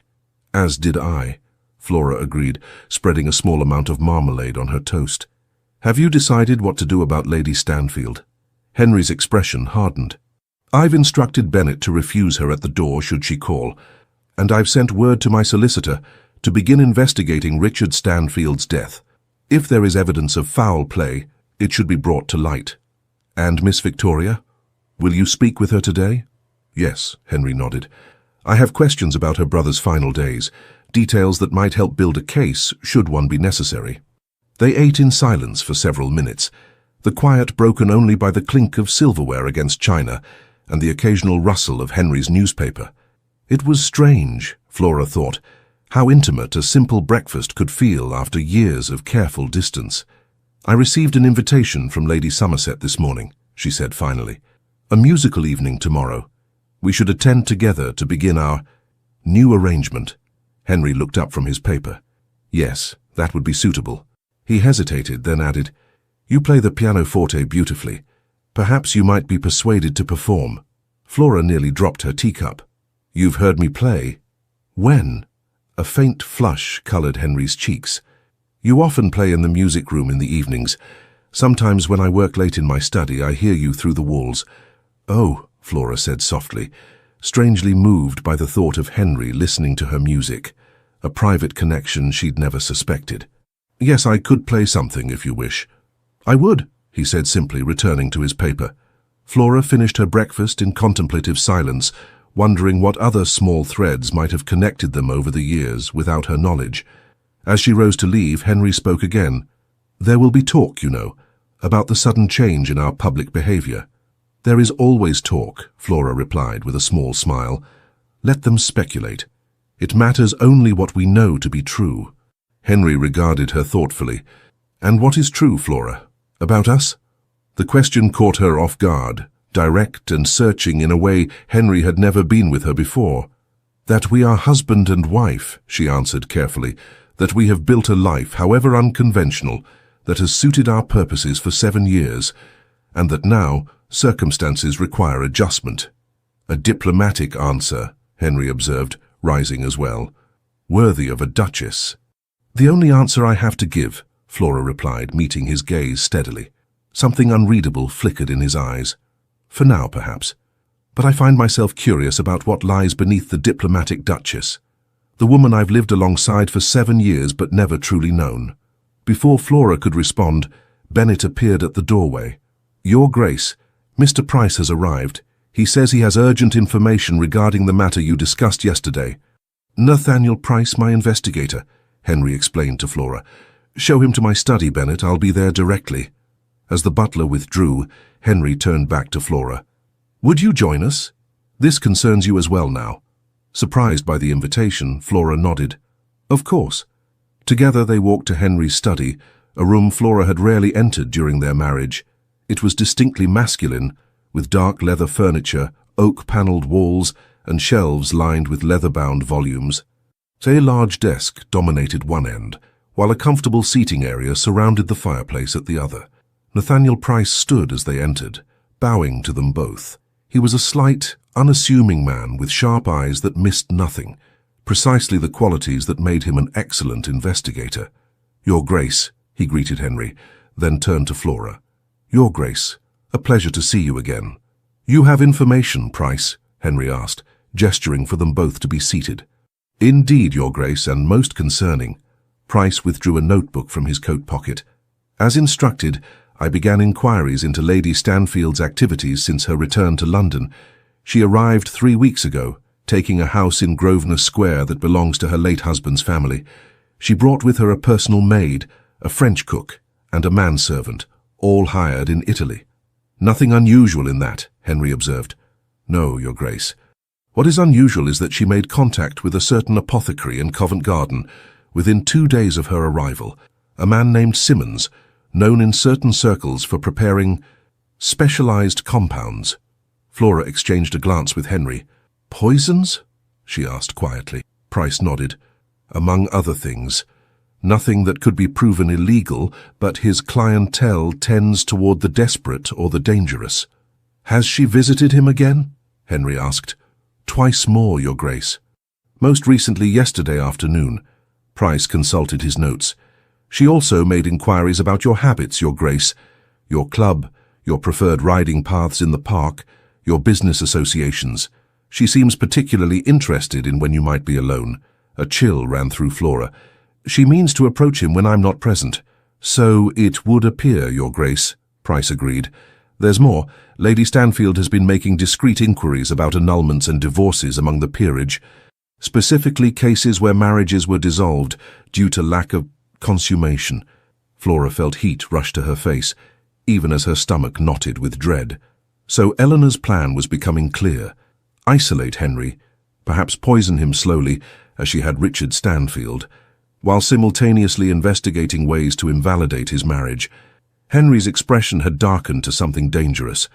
"As did I," Flora agreed, spreading a small amount of marmalade on her toast. "Have you decided what to do about Lady Stanfield?" Henry's expression hardened. "I've instructed Bennett to refuse her at the door should she call, and I've sent word to my solicitor to begin investigating Richard Stanfield's death. If there is evidence of foul play, it should be brought to light." "And Miss Victoria? Will you speak with her today?" "Yes," Henry nodded. "I have questions about her brother's final days, details that might help build a case should one be necessary." They ate in silence for several minutes, the quiet broken only by the clink of silverware against china and the occasional rustle of Henry's newspaper. It was strange, Flora thought, how intimate a simple breakfast could feel after years of careful distance. "I received an invitation from Lady Somerset this morning," she said finally. "A musical evening tomorrow. We should attend together to begin our new arrangement." Henry looked up from his paper. "Yes, that would be suitable." He hesitated, then added, "You play the pianoforte beautifully. Perhaps you might be persuaded to perform." Flora nearly dropped her teacup. "You've heard me play?" "When?" A faint flush colored Henry's cheeks. "You often play in the music room in the evenings. Sometimes when I work late in my study, I hear you through the walls." "Oh," Flora said softly, strangely moved by the thought of Henry listening to her music, a private connection she'd never suspected. "Yes, I could play something if you wish." "I would," he said simply, returning to his paper. Flora finished her breakfast in contemplative silence, wondering what other small threads might have connected them over the years without her knowledge. As she rose to leave, Henry spoke again. "There will be talk, you know, about the sudden change in our public behavior." "There is always talk," Flora replied with a small smile. "Let them speculate. It matters only what we know to be true." Henry regarded her thoughtfully. "And what is true, Flora? About us?" The question caught her off guard, direct and searching in a way Henry had never been with her before. "That we are husband and wife," she answered carefully, "that we have built a life, however unconventional, that has suited our purposes for 7 years, and that now circumstances require adjustment." "A diplomatic answer," Henry observed, rising as well. "Worthy of a duchess." "The only answer I have to give," Flora replied, meeting his gaze steadily. Something unreadable flickered in his eyes. "For now, perhaps. But I find myself curious about what lies beneath the diplomatic duchess, the woman I've lived alongside for 7 years but never truly known." Before Flora could respond, Bennett appeared at the doorway. "Your Grace, Mr. Price has arrived. He says he has urgent information regarding the matter you discussed yesterday." "Nathaniel Price, my investigator," Henry explained to Flora. "Show him to my study, Bennett. I'll be there directly." As the butler withdrew, Henry turned back to Flora. "Would you join us? This concerns you as well now." Surprised by the invitation, Flora nodded. "Of course." Together they walked to Henry's study, a room Flora had rarely entered during their marriage. It was distinctly masculine, with dark leather furniture, oak-paneled walls, and shelves lined with leather-bound volumes. A large desk dominated one end, while a comfortable seating area surrounded the fireplace at the other. Nathaniel Price stood as they entered, bowing to them both. He was a slight, unassuming man with sharp eyes that missed nothing, precisely the qualities that made him an excellent investigator. "Your Grace," he greeted Henry, then turned to Flora. "Your Grace, a pleasure to see you again." "You have information, Price?" Henry asked, gesturing for them both to be seated. "Indeed, Your Grace, and most concerning." Price withdrew a notebook from his coat pocket. "As instructed, I began inquiries into Lady Stanfield's activities since her return to London. She arrived 3 weeks ago, taking a house in Grosvenor Square that belongs to her late husband's family. She brought with her a personal maid, a French cook, and a manservant, all hired in Italy." "Nothing unusual in that," Henry observed. "No, Your Grace. What is unusual is that she made contact with a certain apothecary in Covent Garden within 2 days of her arrival, a man named Simmons, known in certain circles for preparing specialized compounds." Flora exchanged a glance with Henry. "Poisons?" she asked quietly. Price nodded. "Among other things. Nothing that could be proven illegal, but his clientele tends toward the desperate or the dangerous." "Has she visited him again?" Henry asked. "Twice more, Your Grace. Most recently yesterday afternoon." Price consulted his notes. "She also made inquiries about your habits, Your Grace, your club, your preferred riding paths in the park, your business associations. She seems particularly interested in when you might be alone." A chill ran through Flora. "She means to approach him when I'm not present." "So it would appear, Your Grace," Price agreed. "There's more. Lady Stanfield has been making discreet inquiries about annulments and divorces among the peerage, specifically cases where marriages were dissolved due to lack of consummation." Flora felt heat rush to her face, even as her stomach knotted with dread. So Eleanor's plan was becoming clear. Isolate Henry, perhaps poison him slowly, as she had Richard Stanfield, while simultaneously investigating ways to invalidate his marriage. Henry's expression had darkened to something dangerous.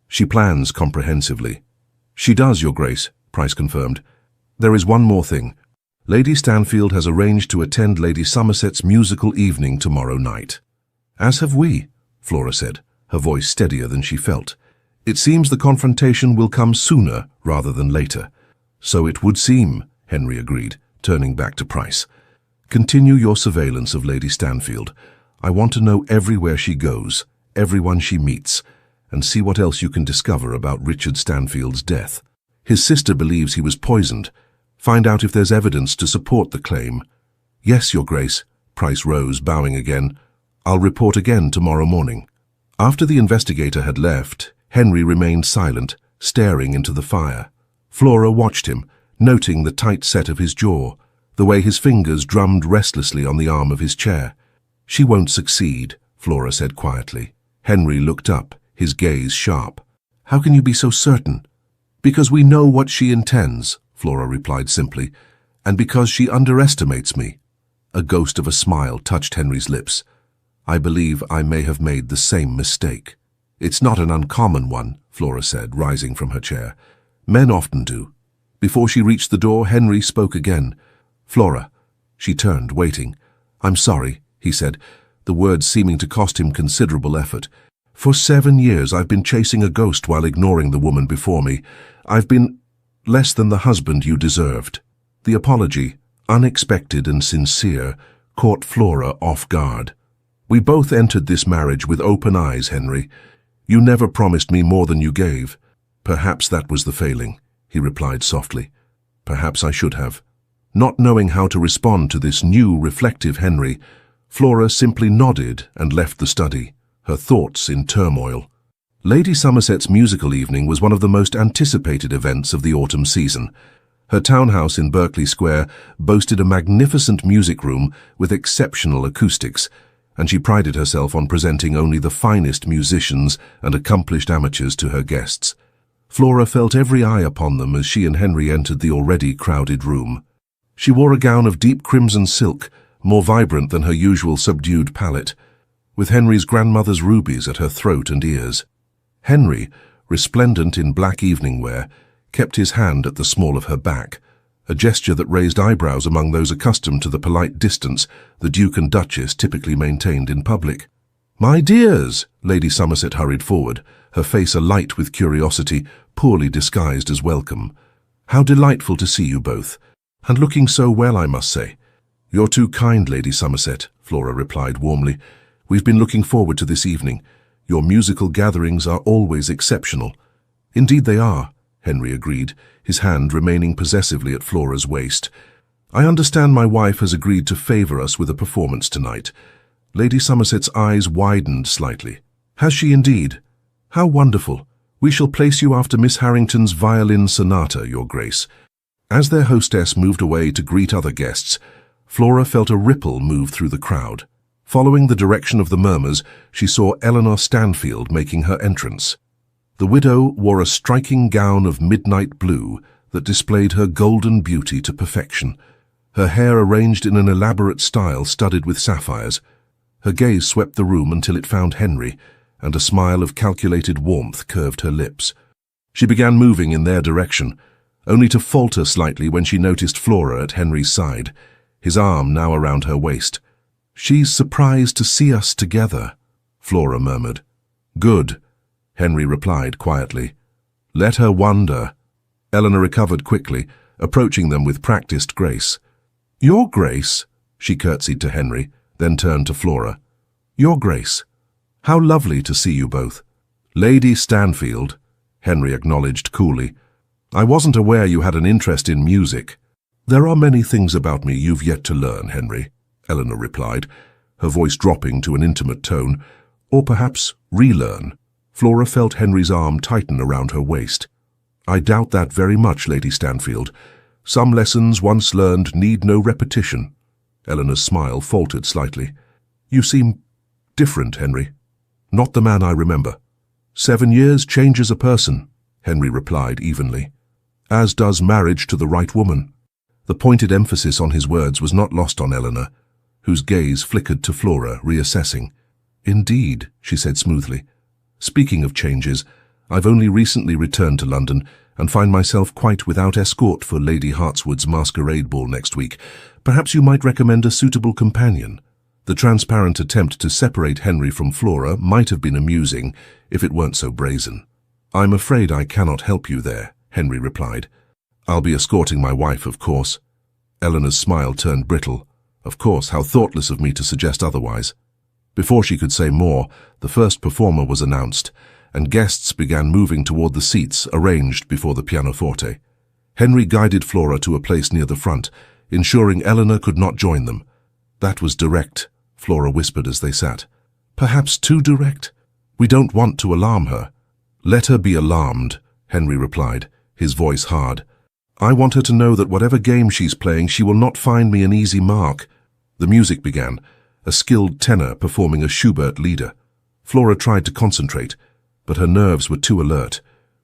"She plans comprehensively." "She does, Your Grace," Price confirmed. "There is one more thing. Lady Stanfield has arranged to attend Lady Somerset's musical evening tomorrow night." "As have we," Flora said, her voice steadier than she felt. "It seems the confrontation will come sooner rather than later." "So it would seem," Henry agreed, turning back to Price. "Continue your surveillance of Lady Stanfield. I want to know everywhere she goes, everyone she meets, and see what else you can discover about Richard Stanfield's death. His sister believes he was poisoned. Find out if there's evidence to support the claim." "Yes, Your Grace." Price rose, bowing again. "I'll report again tomorrow morning." After the investigator had left, Henry remained silent, staring into the fire. Flora watched him, noting the tight set of his jaw, the way his fingers drummed restlessly on the arm of his chair. "She won't succeed," Flora said quietly. Henry looked up, his gaze sharp. "How can you be so certain?" "Because we know what she intends," Flora replied simply, "and because she underestimates me." A ghost of a smile touched Henry's lips. "I believe I may have made the same mistake." "It's not an uncommon one," Flora said, rising from her chair. "Men often do." Before she reached the door, Henry spoke again. "Flora." She turned, waiting. "I'm sorry," he said, the words seeming to cost him considerable effort. "For 7 years I've been chasing a ghost while ignoring the woman before me. I've been less than the husband you deserved." The apology, unexpected and sincere, caught Flora off guard. "We both entered this marriage with open eyes, Henry. You never promised me more than you gave." "Perhaps that was the failing," he replied softly. "Perhaps I should have." Not knowing how to respond to this new, reflective Henry, Flora simply nodded and left the study, her thoughts in turmoil. Lady Somerset's musical evening was one of the most anticipated events of the autumn season. Her townhouse in Berkeley Square boasted a magnificent music room with exceptional acoustics, and she prided herself on presenting only the finest musicians and accomplished amateurs to her guests. Flora felt every eye upon them as she and Henry entered the already crowded room. She wore a gown of deep crimson silk, more vibrant than her usual subdued palette, with Henry's grandmother's rubies at her throat and ears. Henry, resplendent in black evening wear, kept his hand at the small of her back, a gesture that raised eyebrows among those accustomed to the polite distance the Duke and Duchess typically maintained in public. "My dears," Lady Somerset hurried forward, her face alight with curiosity, poorly disguised as welcome. "How delightful to see you both, and looking so well, I must say." "You're too kind, Lady Somerset," Flora replied warmly. "We've been looking forward to this evening. Your musical gatherings are always exceptional." "Indeed they are," Henry agreed, his hand remaining possessively at Flora's waist. "I understand my wife has agreed to favour us with a performance tonight." Lady Somerset's eyes widened slightly. "Has she indeed? How wonderful. We shall place you after Miss Harrington's violin sonata, Your Grace." As their hostess moved away to greet other guests, Flora felt a ripple move through the crowd. Following the direction of the murmurs, she saw Eleanor Stanfield making her entrance. The widow wore a striking gown of midnight blue that displayed her golden beauty to perfection, her hair arranged in an elaborate style studded with sapphires. Her gaze swept the room until it found Henry, and a smile of calculated warmth curved her lips. She began moving in their direction, only to falter slightly when she noticed Flora at Henry's side, his arm now around her waist. "She's surprised to see us together," Flora murmured. "Good," Henry replied quietly. "Let her wonder." Eleanor recovered quickly, approaching them with practiced grace. "Your Grace," she curtsied to Henry, then turned to Flora. "Your Grace, how lovely to see you both." "Lady Stanfield," Henry acknowledged coolly. "I wasn't aware you had an interest in music." "There are many things about me you've yet to learn, Henry," Eleanor replied, her voice dropping to an intimate tone. "Or perhaps relearn." Flora felt Henry's arm tighten around her waist. "I doubt that very much, Lady Stanfield. Some lessons once learned need no repetition." Eleanor's smile faltered slightly. "You seem different, Henry. Not the man I remember." 7 years changes a person," Henry replied evenly. "As does marriage to the right woman." The pointed emphasis on his words was not lost on Eleanor, whose gaze flickered to Flora, reassessing. "Indeed," she said smoothly. "Speaking of changes, I've only recently returned to London and find myself quite without escort for Lady Hartswood's masquerade ball next week. Perhaps you might recommend a suitable companion." The transparent attempt to separate Henry from Flora might have been amusing if it weren't so brazen. "I'm afraid I cannot help you there," Henry replied. "I'll be escorting my wife, of course." Eleanor's smile turned brittle. Of course, how thoughtless of me to suggest otherwise. Before she could say more, the first performer was announced, and guests began moving toward the seats arranged before the pianoforte. Henry guided Flora to a place near the front, ensuring Eleanor could not join them. "That was direct," Flora whispered as they sat. "Perhaps too direct? We don't want to alarm her." "Let her be alarmed," Henry replied, his voice hard. "I want her to know that whatever game she's playing, she will not find me an easy mark." The music began, a skilled tenor performing a Schubert lieder. Flora tried to concentrate, but her nerves were too alert,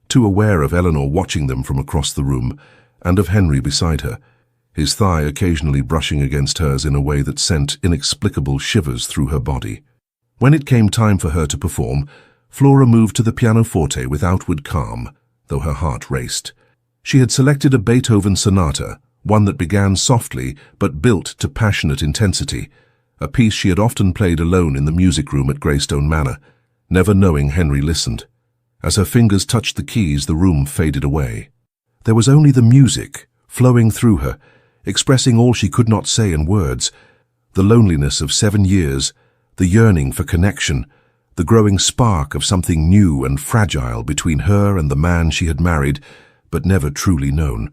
too aware of Eleanor watching them from across the room, and of Henry beside her, his thigh occasionally brushing against hers in a way that sent inexplicable shivers through her body. When it came time for her to perform, Flora moved to the pianoforte with outward calm, though her heart raced. She had selected a Beethoven sonata, one that began softly but built to passionate intensity, a piece she had often played alone in the music room at Greystone Manor, never knowing Henry listened. As her fingers touched the keys, the room faded away. There was only the music, flowing through her, expressing all she could not say in words, the loneliness of 7 years, the yearning for connection, the growing spark of something new and fragile between her and the man she had married, but never truly known.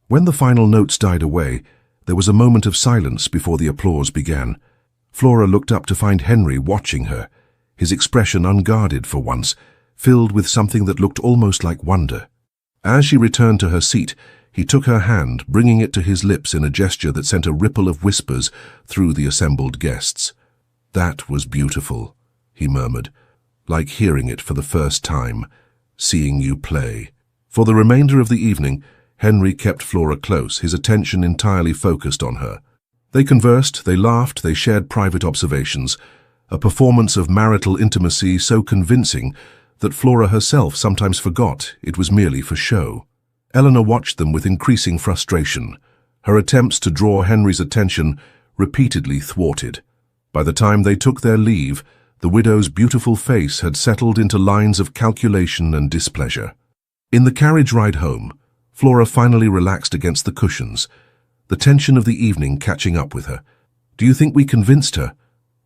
When the final notes died away, there was a moment of silence before the applause began. Flora looked up to find Henry watching her, his expression unguarded for once, filled with something that looked almost like wonder. As she returned to her seat, he took her hand, bringing it to his lips in a gesture that sent a ripple of whispers through the assembled guests. "That was beautiful," he murmured, "like hearing it for the first time, seeing you play." For the remainder of the evening, Henry kept Flora close, his attention entirely focused on her. They conversed, they laughed, they shared private observations, a performance of marital intimacy so convincing that Flora herself sometimes forgot it was merely for show. Eleanor watched them with increasing frustration, her attempts to draw Henry's attention repeatedly thwarted. By the time they took their leave, the widow's beautiful face had settled into lines of calculation and displeasure. In the carriage ride home, Flora finally relaxed against the cushions, the tension of the evening catching up with her. "Do you think we convinced her?"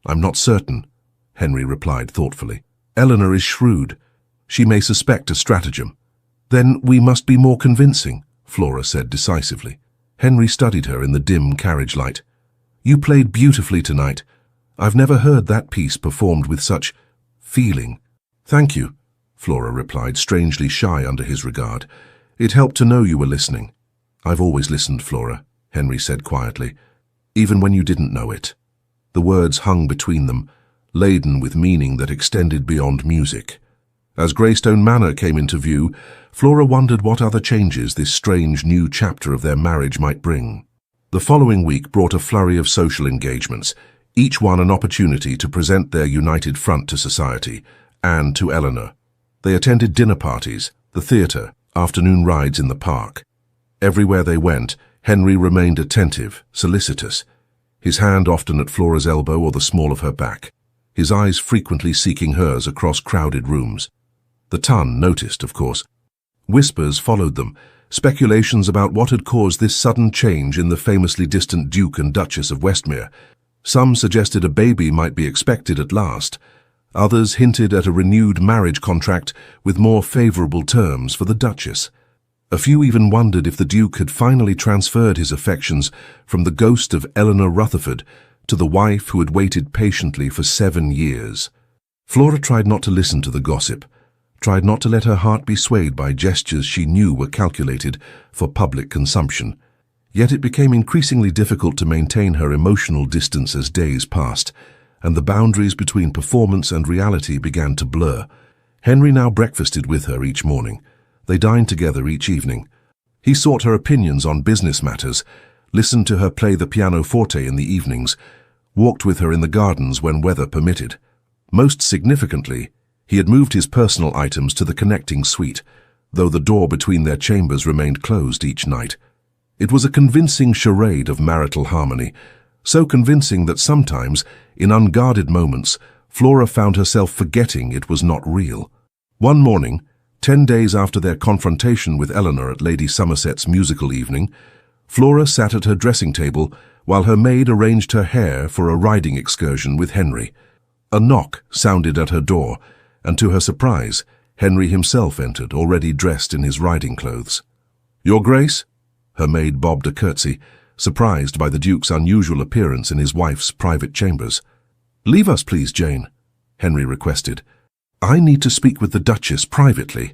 "I'm not certain," Henry replied thoughtfully. "Eleanor is shrewd. She may suspect a stratagem." "Then we must be more convincing," Flora said decisively. Henry studied her in the dim carriage light. "You played beautifully tonight. I've never heard that piece performed with such feeling." "Thank you," Flora replied, strangely shy under his regard. "It helped to know you were listening." "I've always listened, Flora," Henry said quietly, "even when you didn't know it." The words hung between them, laden with meaning that extended beyond music. As Greystone Manor came into view, Flora wondered what other changes this strange new chapter of their marriage might bring. The following week brought a flurry of social engagements, each one an opportunity to present their united front to society and to Eleanor. They attended dinner parties, the theatre, afternoon rides in the park. Everywhere they went, Henry remained attentive, solicitous, his hand often at Flora's elbow or the small of her back, his eyes frequently seeking hers across crowded rooms. The ton noticed, of course. Whispers followed them, speculations about what had caused this sudden change in the famously distant Duke and Duchess of Westmere. Some suggested a baby might be expected at last. Others hinted at a renewed marriage contract with more favourable terms for the Duchess. A few even wondered if the Duke had finally transferred his affections from the ghost of Eleanor Rutherford to the wife who had waited patiently for 7 years. Flora tried not to listen to the gossip, tried not to let her heart be swayed by gestures she knew were calculated for public consumption. Yet it became increasingly difficult to maintain her emotional distance as days passed, and the boundaries between performance and reality began to blur. Henry now breakfasted with her each morning. They dined together each evening. He sought her opinions on business matters, listened to her play the pianoforte in the evenings, walked with her in the gardens when weather permitted. Most significantly, he had moved his personal items to the connecting suite, though the door between their chambers remained closed each night. It was a convincing charade of marital harmony, so convincing that sometimes, in unguarded moments, Flora found herself forgetting it was not real. One morning, 10 days after their confrontation with Eleanor at Lady Somerset's musical evening, Flora sat at her dressing table while her maid arranged her hair for a riding excursion with Henry. A knock sounded at her door, and to her surprise, Henry himself entered, already dressed in his riding clothes. "Your Grace?" Her maid bobbed a curtsy, surprised by the Duke's unusual appearance in his wife's private chambers. "Leave us, please, Jane," Henry requested. "I need to speak with the Duchess privately."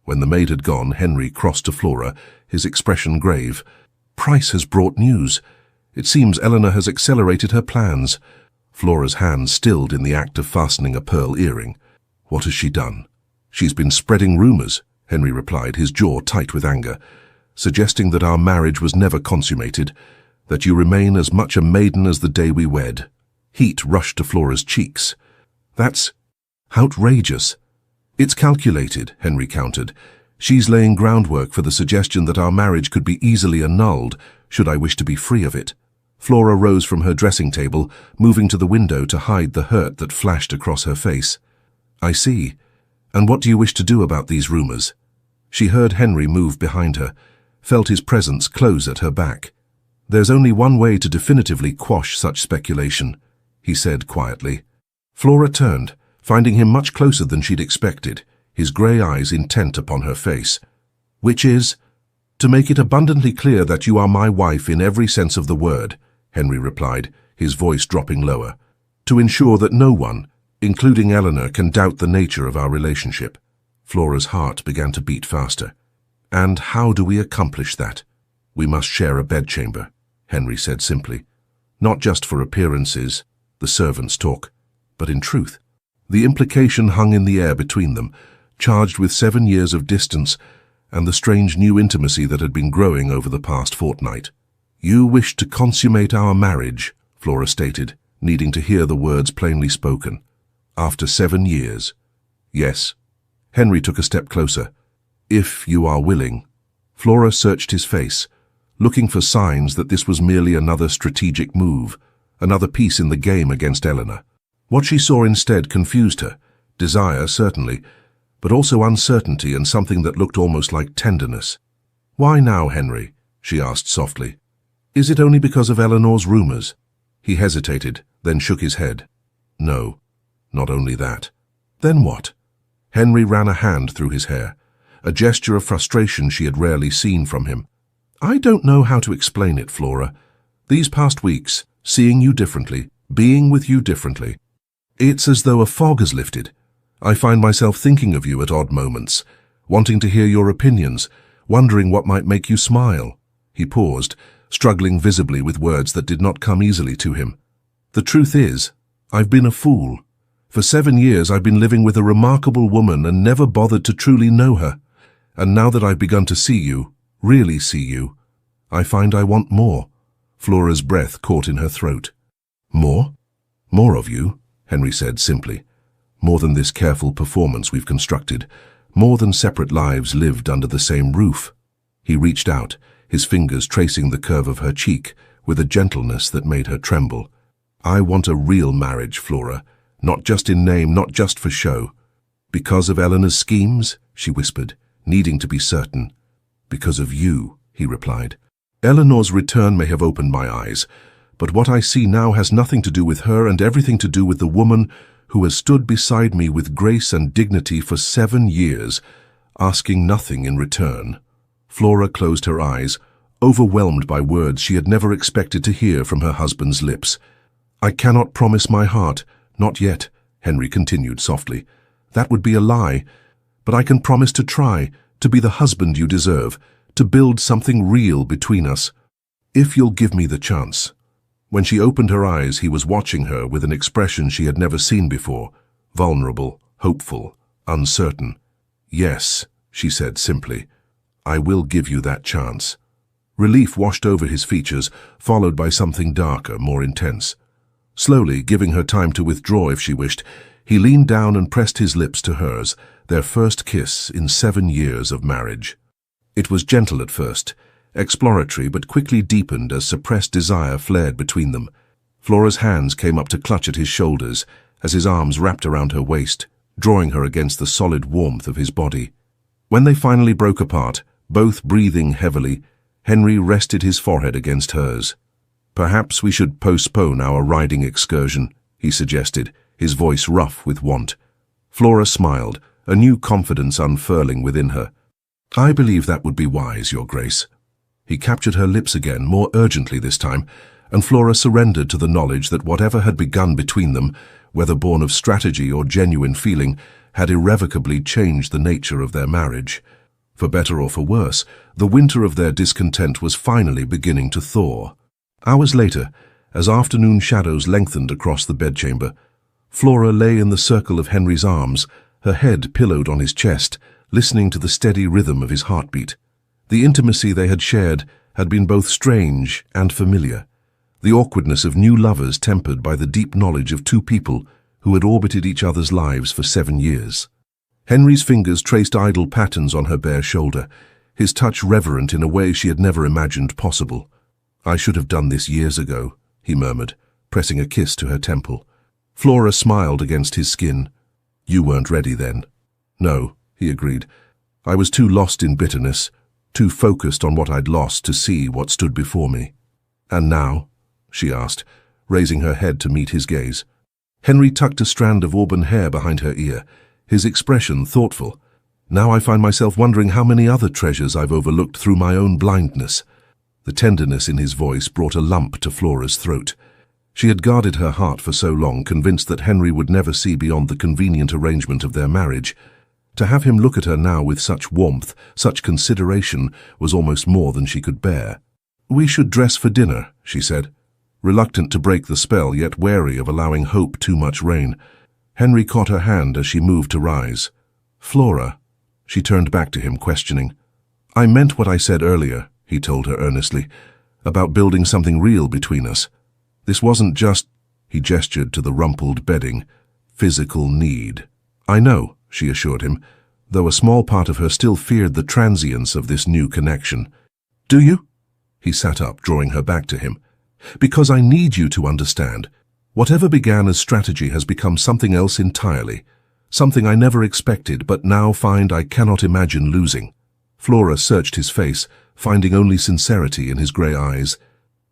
When the maid had gone, Henry crossed to Flora, his expression grave. "Price has brought news. It seems Eleanor has accelerated her plans." Flora's hand stilled in the act of fastening a pearl earring. "What has she done?" "She's been spreading rumours," Henry replied, his jaw tight with anger, "suggesting that our marriage was never consummated, that you remain as much a maiden as the day we wed." Heat rushed to Flora's cheeks. "That's outrageous." "It's calculated," Henry countered. "She's laying groundwork for the suggestion that our marriage could be easily annulled, should I wish to be free of it." Flora rose from her dressing table, moving to the window to hide the hurt that flashed across her face. "I see. And what do you wish to do about these rumours?" She heard Henry move behind her, felt his presence close at her back. "There's only one way to definitively quash such speculation," he said quietly. Flora turned, finding him much closer than she'd expected, his grey eyes intent upon her face. "Which is?" "To make it abundantly clear that you are my wife in every sense of the word," Henry replied, his voice dropping lower. "To ensure that no one, including Eleanor, can doubt the nature of our relationship." Flora's heart began to beat faster. "And how do we accomplish that?" "We must share a bedchamber," Henry said simply. "Not just for appearances, the servants' talk, but in truth." The implication hung in the air between them, charged with 7 years of distance and the strange new intimacy that had been growing over the past fortnight. "You wish to consummate our marriage," Flora stated, needing to hear the words plainly spoken. "After 7 years." "Yes." Henry took a step closer. "If you are willing." Flora searched his face, looking for signs that this was merely another strategic move, another piece in the game against Eleanor. What she saw instead confused her. Desire, certainly, but also uncertainty and something that looked almost like tenderness. "Why now, Henry?" she asked softly. "Is it only because of Eleanor's rumors?" He hesitated, then shook his head. "No, not only that." "Then what?" Henry ran a hand through his hair, a gesture of frustration she had rarely seen from him. "I don't know how to explain it, Flora. These past weeks, seeing you differently, being with you differently, it's as though a fog has lifted. I find myself thinking of you at odd moments, wanting to hear your opinions, wondering what might make you smile." He paused, struggling visibly with words that did not come easily to him. "The truth is, I've been a fool. For 7 years I've been living with a remarkable woman and never bothered to truly know her. And now that I've begun to see you, really see you, I find I want more." Flora's breath caught in her throat. "More? More of you?" Henry said simply. "More than this careful performance we've constructed, more than separate lives lived under the same roof." He reached out, his fingers tracing the curve of her cheek with a gentleness that made her tremble. "I want a real marriage, Flora, not just in name, not just for show." "Because of Eleanor's schemes?" she whispered, needing to be certain. "Because of you," he replied. "Eleanor's return may have opened my eyes, but what I see now has nothing to do with her and everything to do with the woman who has stood beside me with grace and dignity for 7 years, asking nothing in return." Flora closed her eyes, overwhelmed by words she had never expected to hear from her husband's lips. "I cannot promise my heart, not yet," Henry continued softly. "That would be a lie. But I can promise to try, to be the husband you deserve, to build something real between us, if you'll give me the chance." When she opened her eyes, he was watching her with an expression she had never seen before, vulnerable, hopeful, uncertain. "Yes," she said simply, "I will give you that chance." Relief washed over his features, followed by something darker, more intense. Slowly, giving her time to withdraw if she wished, he leaned down and pressed his lips to hers, their first kiss in 7 years of marriage. It was gentle at first, exploratory, but quickly deepened as suppressed desire flared between them. Flora's hands came up to clutch at his shoulders as his arms wrapped around her waist, drawing her against the solid warmth of his body. When they finally broke apart, both breathing heavily, Henry rested his forehead against hers. "Perhaps we should postpone our riding excursion," he suggested, his voice rough with want. Flora smiled, a new confidence unfurling within her. "I believe that would be wise, Your Grace." He captured her lips again, more urgently this time, and Flora surrendered to the knowledge that whatever had begun between them, whether born of strategy or genuine feeling, had irrevocably changed the nature of their marriage. For better or for worse, the winter of their discontent was finally beginning to thaw. Hours later, as afternoon shadows lengthened across the bedchamber, Flora lay in the circle of Henry's arms, her head pillowed on his chest, listening to the steady rhythm of his heartbeat. The intimacy they had shared had been both strange and familiar, the awkwardness of new lovers tempered by the deep knowledge of two people who had orbited each other's lives for 7 years. Henry's fingers traced idle patterns on her bare shoulder, his touch reverent in a way she had never imagined possible. "I should have done this years ago," he murmured, pressing a kiss to her temple. Flora smiled against his skin. "You weren't ready then." "No," he agreed. "I was too lost in bitterness, too focused on what I'd lost to see what stood before me." "And now?" she asked, raising her head to meet his gaze. Henry tucked a strand of auburn hair behind her ear, his expression thoughtful. "Now I find myself wondering how many other treasures I've overlooked through my own blindness." The tenderness in his voice brought a lump to Flora's throat. She had guarded her heart for so long, convinced that Henry would never see beyond the convenient arrangement of their marriage. To have him look at her now with such warmth, such consideration, was almost more than she could bear. "We should dress for dinner," she said, reluctant to break the spell, yet wary of allowing hope too much reign. Henry caught her hand as she moved to rise. "Flora," she turned back to him, questioning. "I meant what I said earlier," he told her earnestly, "about building something real between us. This wasn't just," he gestured to the rumpled bedding, "physical need." "I know," she assured him, though a small part of her still feared the transience of this new connection. "Do you?" He sat up, drawing her back to him. "Because I need you to understand. Whatever began as strategy has become something else entirely. Something I never expected, but now find I cannot imagine losing." Flora searched his face, finding only sincerity in his grey eyes.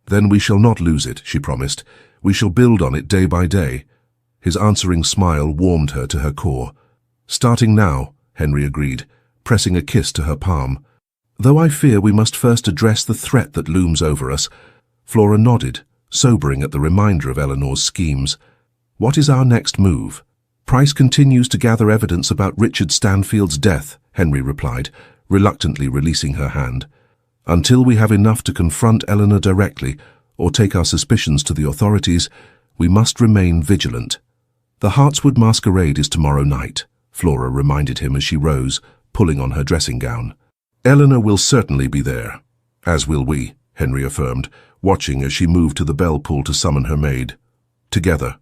"Then we shall not lose it," she promised. "We shall build on it day by day." His answering smile warmed her to her core. "Starting now," Henry agreed, pressing a kiss to her palm. "Though I fear we must first address the threat that looms over us." Flora nodded, sobering at the reminder of Eleanor's schemes. "What is our next move?" "Price continues to gather evidence about Richard Stanfield's death," Henry replied, reluctantly releasing her hand. "Until we have enough to confront Eleanor directly or take our suspicions to the authorities, we must remain vigilant." "The Heartswood masquerade is tomorrow night," Flora reminded him as she rose, pulling on her dressing gown. "Eleanor will certainly be there." "As will we," Henry affirmed, watching as she moved to the bell pull to summon her maid. Together.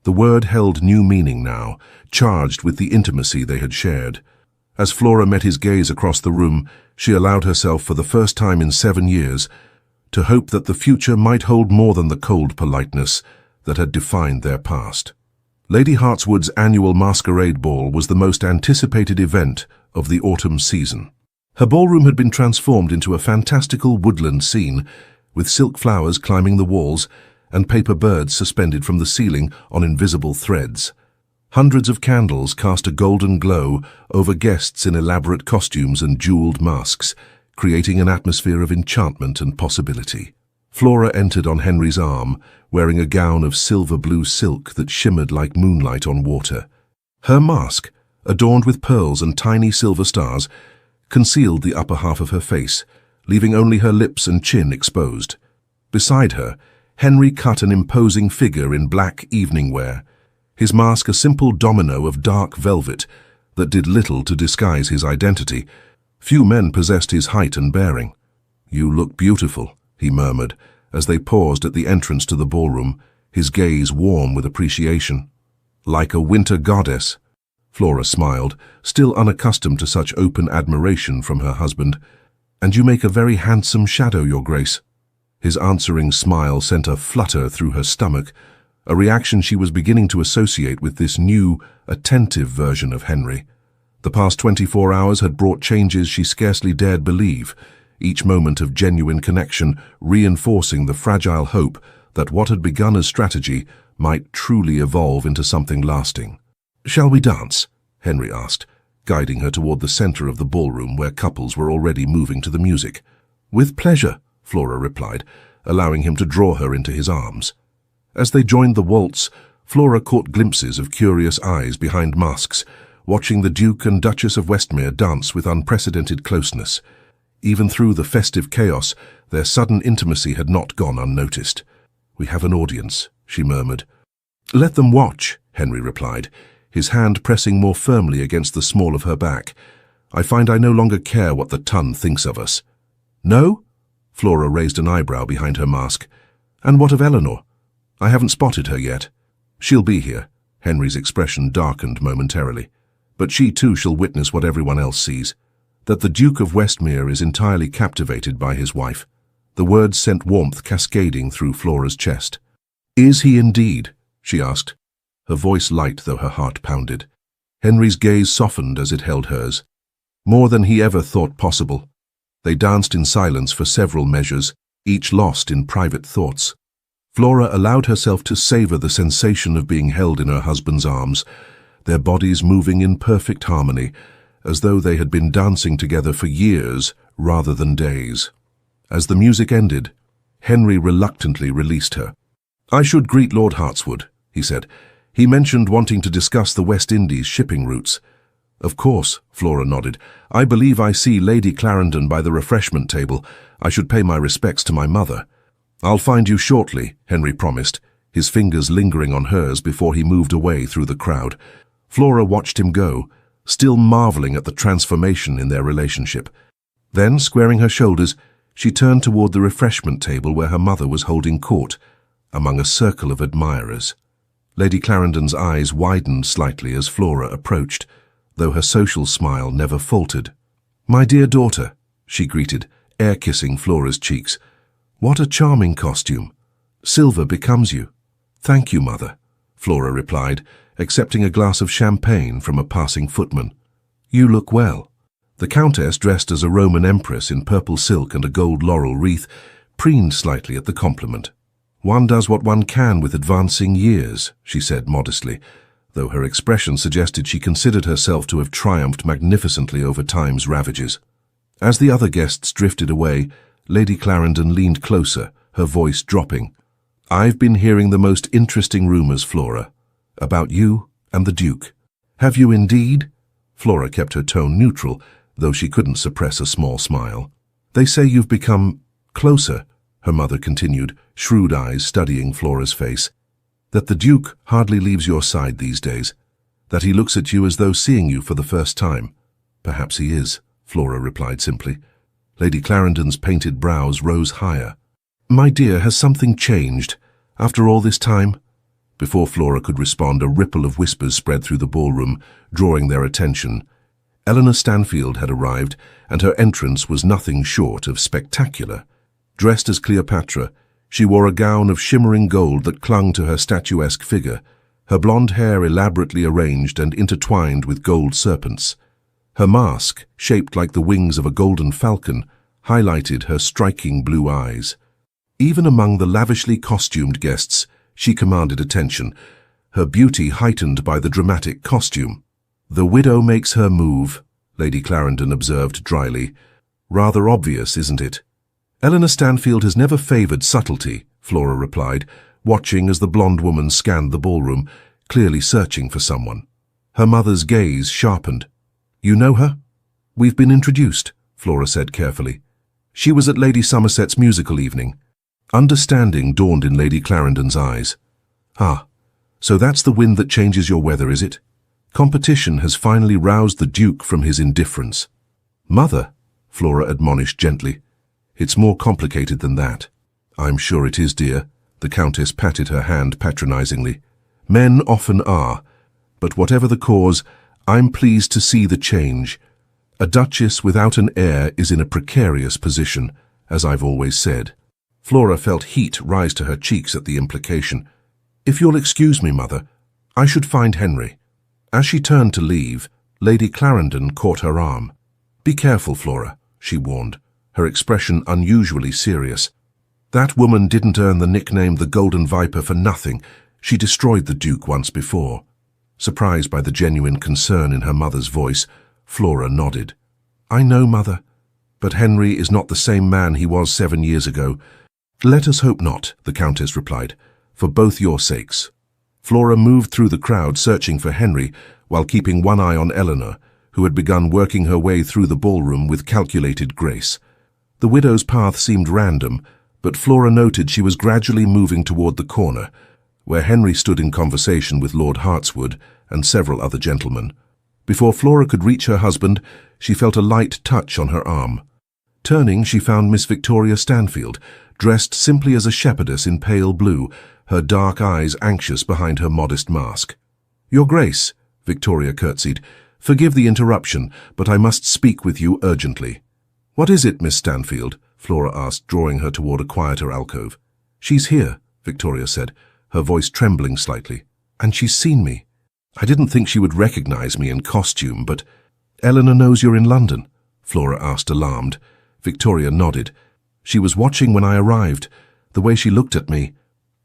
The word held new meaning now, charged with the intimacy they had shared. As Flora met his gaze across the room, she allowed herself for the first time in 7 years to hope that the future might hold more than the cold politeness that had defined their past. Lady Heartswood's annual masquerade ball was the most anticipated event of the autumn season. Her ballroom had been transformed into a fantastical woodland scene, with silk flowers climbing the walls and paper birds suspended from the ceiling on invisible threads. Hundreds of candles cast a golden glow over guests in elaborate costumes and jeweled masks, creating an atmosphere of enchantment and possibility. Flora entered on Henry's arm, wearing a gown of silver-blue silk that shimmered like moonlight on water. Her mask, adorned with pearls and tiny silver stars, concealed the upper half of her face, leaving only her lips and chin exposed. Beside her, Henry cut an imposing figure in black evening wear, his mask a simple domino of dark velvet that did little to disguise his identity. Few men possessed his height and bearing. "You look beautiful," he murmured, as they paused at the entrance to the ballroom, his gaze warm with appreciation. "Like a winter goddess." Flora smiled, still unaccustomed to such open admiration from her husband. "And you make a very handsome shadow, Your Grace." His answering smile sent a flutter through her stomach, a reaction she was beginning to associate with this new, attentive version of Henry. The past 24 hours had brought changes she scarcely dared believe, each moment of genuine connection reinforcing the fragile hope that what had begun as strategy might truly evolve into something lasting. "Shall we dance?" Henry asked, guiding her toward the center of the ballroom where couples were already moving to the music. "With pleasure," Flora replied, allowing him to draw her into his arms. As they joined the waltz, Flora caught glimpses of curious eyes behind masks, watching the Duke and Duchess of Westmere dance with unprecedented closeness. Even through the festive chaos, their sudden intimacy had not gone unnoticed. "We have an audience," she murmured. "Let them watch," Henry replied, his hand pressing more firmly against the small of her back. "I find I no longer care what the ton thinks of us." "No?" Flora raised an eyebrow behind her mask. "And what of Eleanor? I haven't spotted her yet." "She'll be here." Henry's expression darkened momentarily. "But she too shall witness what everyone else sees, that the Duke of Westmere is entirely captivated by his wife." The words sent warmth cascading through Flora's chest. "Is he indeed?" she asked, her voice light though her heart pounded. Henry's gaze softened as it held hers. More than he ever thought possible. They danced in silence for several measures, each lost in private thoughts. Flora allowed herself to savor the sensation of being held in her husband's arms, their bodies moving in perfect harmony, as though they had been dancing together for years rather than days. As the music ended, Henry reluctantly released her. "I should greet Lord Heartswood," he said. "He mentioned wanting to discuss the West Indies shipping routes." "Of course," Flora nodded. "I believe I see Lady Clarendon by the refreshment table. I should pay my respects to my mother." "I'll find you shortly," Henry promised, his fingers lingering on hers before he moved away through the crowd. Flora watched him go, still marveling at the transformation in their relationship. Then, squaring her shoulders, she turned toward the refreshment table where her mother was holding court, among a circle of admirers. Lady Clarendon's eyes widened slightly as Flora approached, though her social smile never faltered. "My dear daughter," she greeted, air-kissing Flora's cheeks. What a charming costume. Silver becomes you. Thank you, Mother, Flora replied, accepting a glass of champagne from a passing footman. You look well. The Countess, dressed as a Roman empress in purple silk and a gold laurel wreath, preened slightly at the compliment. One does what one can with advancing years, she said modestly, though her expression suggested she considered herself to have triumphed magnificently over time's ravages. As the other guests drifted away, Lady Clarendon leaned closer, her voice dropping. I've been hearing the most interesting rumours, Flora, about you and the Duke. Have you indeed? Flora kept her tone neutral, though she couldn't suppress a small smile. They say you've become closer, her mother continued, shrewd eyes studying Flora's face. That the Duke hardly leaves your side these days. That he looks at you as though seeing you for the first time. Perhaps he is, Flora replied simply. Lady Clarendon's painted brows rose higher. My dear, has something changed? After all this time? Before Flora could respond, a ripple of whispers spread through the ballroom, drawing their attention. Eleanor Stanfield had arrived, and her entrance was nothing short of spectacular. Dressed as Cleopatra, she wore a gown of shimmering gold that clung to her statuesque figure, her blonde hair elaborately arranged and intertwined with gold serpents. Her mask, shaped like the wings of a golden falcon, highlighted her striking blue eyes. Even among the lavishly costumed guests, she commanded attention, her beauty heightened by the dramatic costume. The widow makes her move, Lady Clarendon observed dryly. Rather obvious, isn't it? Eleanor Stanfield has never favoured subtlety, Flora replied, watching as the blonde woman scanned the ballroom, clearly searching for someone. Her mother's gaze sharpened. You know her? We've been introduced, Flora said carefully. She was at Lady Somerset's musical evening. Understanding dawned in Lady Clarendon's eyes. Ah, so that's the wind that changes your weather, is it? Competition has finally roused the Duke from his indifference. Mother, Flora admonished gently. It's more complicated than that. I'm sure it is, dear. The Countess patted her hand patronizingly. Men often are, but whatever the cause, I'm pleased to see the change. A Duchess without an heir is in a precarious position, as I've always said. Flora felt heat rise to her cheeks at the implication. If you'll excuse me, Mother, I should find Henry. As she turned to leave, Lady Clarendon caught her arm. Be careful, Flora, she warned, her expression unusually serious. That woman didn't earn the nickname the Golden Viper for nothing. She destroyed the Duke once before. Surprised by the genuine concern in her mother's voice, Flora nodded. I know, Mother, but Henry is not the same man he was 7 years ago. Let us hope not, the Countess replied, for both your sakes. Flora moved through the crowd searching for Henry while keeping one eye on Eleanor, who had begun working her way through the ballroom with calculated grace. The widow's path seemed random, but Flora noted she was gradually moving toward the corner, where Henry stood in conversation with Lord Hartswood and several other gentlemen. Before Flora could reach her husband, she felt a light touch on her arm. Turning, she found Miss Victoria Stanfield, dressed simply as a shepherdess in pale blue, her dark eyes anxious behind her modest mask. Your Grace, Victoria curtsied, forgive the interruption, but I must speak with you urgently. What is it, Miss Stanfield? Flora asked, drawing her toward a quieter alcove. She's here, Victoria said, her voice trembling slightly. And she's seen me. I didn't think she would recognize me in costume, but... Eleanor knows you're in London? Flora asked, alarmed. Victoria nodded. She was watching when I arrived, the way she looked at me.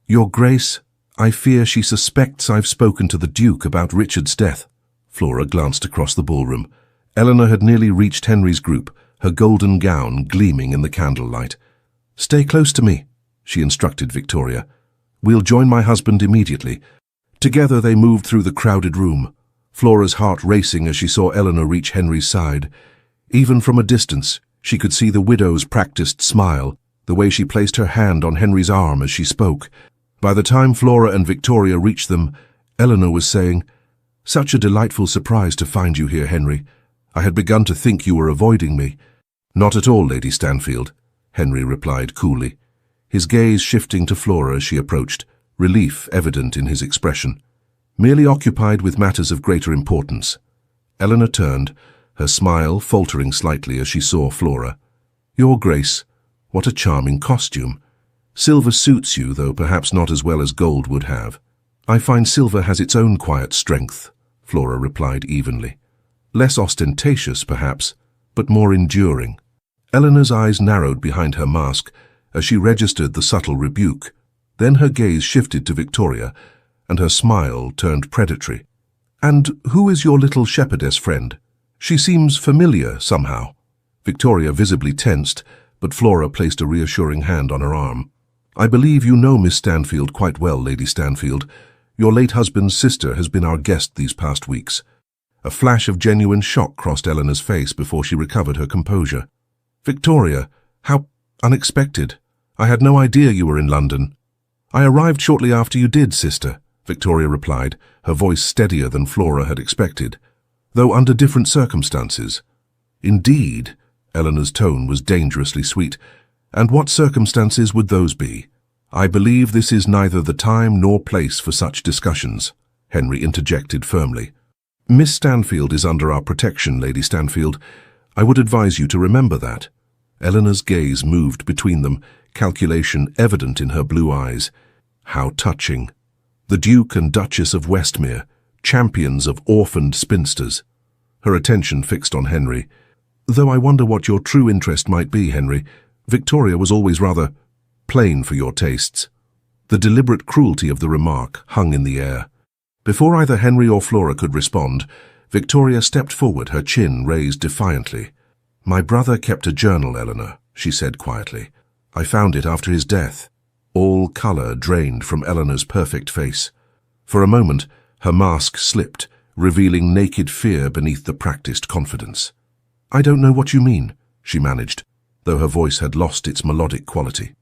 Your Grace, I fear she suspects I've spoken to the Duke about Richard's death. Flora glanced across the ballroom. Eleanor had nearly reached Henry's group, her golden gown gleaming in the candlelight. Stay close to me, she instructed Victoria. We'll join my husband immediately. Together they moved through the crowded room, Flora's heart racing as she saw Eleanor reach Henry's side. Even from a distance, she could see the widow's practiced smile, the way she placed her hand on Henry's arm as she spoke. By the time Flora and Victoria reached them, Eleanor was saying, Such a delightful surprise to find you here, Henry. I had begun to think you were avoiding me. Not at all, Lady Stanfield, Henry replied coolly, his gaze shifting to Flora as she approached, relief evident in his expression. Merely occupied with matters of greater importance. Eleanor turned, her smile faltering slightly as she saw Flora. Your Grace, what a charming costume, Silver suits you, though perhaps not as well as gold would have. I find silver has its own quiet strength, Flora replied evenly. Less ostentatious, perhaps, but more enduring. Eleanor's eyes narrowed behind her mask as she registered the subtle rebuke. Then her gaze shifted to Victoria, and her smile turned predatory. And who is your little shepherdess friend? She seems familiar somehow. Victoria visibly tensed, but Flora placed a reassuring hand on her arm. I believe you know Miss Stanfield quite well, Lady Stanfield. Your late husband's sister has been our guest these past weeks. A flash of genuine shock crossed Eleanor's face before she recovered her composure. Victoria, how unexpected. I had no idea you were in London. I arrived shortly after you did, sister, Victoria replied, her voice steadier than Flora had expected, though under different circumstances. Indeed, Eleanor's tone was dangerously sweet. And what circumstances would those be? I believe this is neither the time nor place for such discussions, Henry interjected firmly. Miss Stanfield is under our protection, Lady Stanfield. I would advise you to remember that. Eleanor's gaze moved between them, calculation evident in her blue eyes. How touching. The Duke and Duchess of Westmere, champions of orphaned spinsters. Her attention fixed on Henry. Though I wonder what your true interest might be, Henry. Victoria was always rather plain for your tastes. The deliberate cruelty of the remark hung in the air. Before either Henry or Flora could respond, Victoria stepped forward, her chin raised defiantly. My brother kept a journal, Eleanor, she said quietly. I found it after his death. All colour drained from Eleanor's perfect face. For a moment, her mask slipped, revealing naked fear beneath the practiced confidence. I don't know what you mean, she managed, though her voice had lost its melodic quality.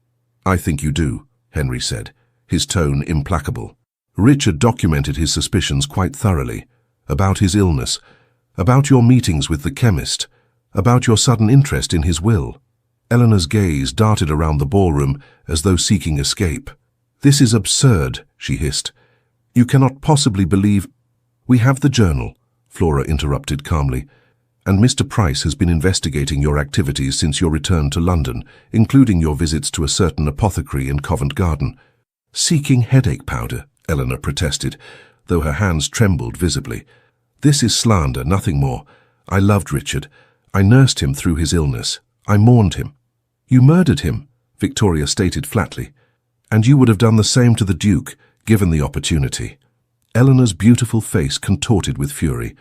I think you do, Henry said, his tone implacable. Richard documented his suspicions quite thoroughly, about his illness, about your meetings with the chemist, about your sudden interest in his will. Eleanor's gaze darted around the ballroom as though seeking escape. This is absurd, she hissed. You cannot possibly believe— We have the journal, Flora interrupted calmly, and Mr. Price has been investigating your activities since your return to London, including your visits to a certain apothecary in Covent Garden. Seeking headache powder, Eleanor protested, though her hands trembled visibly. This is slander, nothing more. I loved Richard. I nursed him through his illness. I mourned him. You murdered him, Victoria stated flatly. And you would have done the same to the Duke, given the opportunity. Eleanor's beautiful face contorted with fury.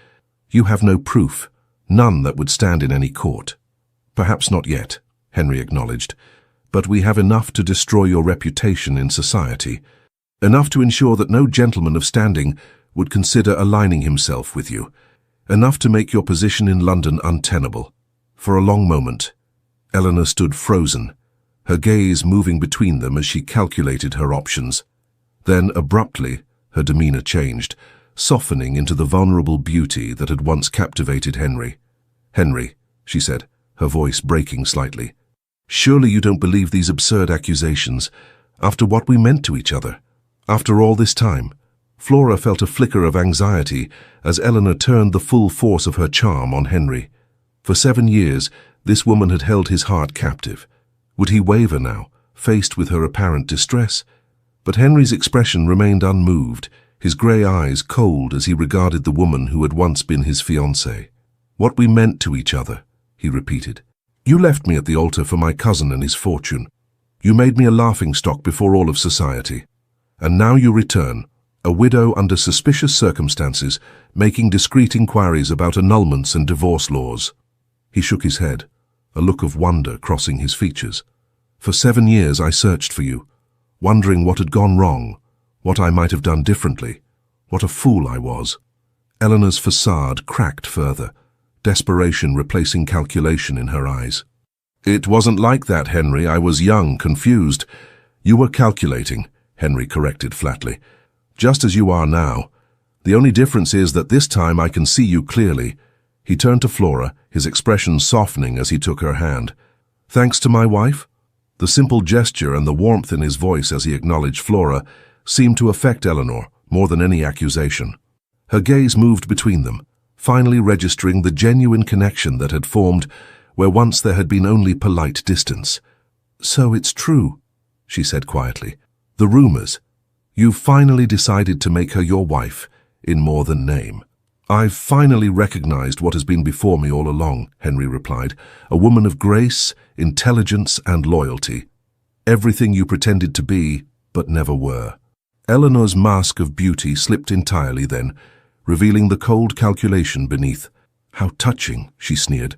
You have no proof. None that would stand in any court. Perhaps not yet, Henry acknowledged, but we have enough to destroy your reputation in society, enough to ensure that no gentleman of standing would consider aligning himself with you, enough to make your position in London untenable. For a long moment, Eleanor stood frozen, her gaze moving between them as she calculated her options. Then, abruptly, her demeanour changed, softening into the vulnerable beauty that had once captivated Henry. Henry, she said, her voice breaking slightly, surely you don't believe these absurd accusations, after what we meant to each other, after all this time? Flora felt a flicker of anxiety as Eleanor turned the full force of her charm on Henry. For 7 years, this woman had held his heart captive. Would he waver now, faced with her apparent distress? But Henry's expression remained unmoved, his grey eyes cold as he regarded the woman who had once been his fiancée. What we meant to each other, he repeated. You left me at the altar for my cousin and his fortune. You made me a laughingstock before all of society. And now you return, a widow under suspicious circumstances, making discreet inquiries about annulments and divorce laws. He shook his head, a look of wonder crossing his features. For 7 years I searched for you, wondering what had gone wrong, what I might have done differently, what a fool I was. Eleanor's facade cracked further, desperation replacing calculation in her eyes. It wasn't like that, Henry. I was young, confused. You were calculating, Henry corrected flatly. Just as you are now. The only difference is that this time I can see you clearly. He turned to Flora, his expression softening as he took her hand. Thanks to my wife? The simple gesture and the warmth in his voice as he acknowledged Flora seemed to affect Eleanor more than any accusation. Her gaze moved between them, finally registering the genuine connection that had formed where once there had been only polite distance. So it's true, she said quietly. The rumors. You've finally decided to make her your wife, in more than name. I've finally recognized what has been before me all along, Henry replied. A woman of grace, intelligence, and loyalty. Everything you pretended to be, but never were. Eleanor's mask of beauty slipped entirely then, revealing the cold calculation beneath. How touching, she sneered.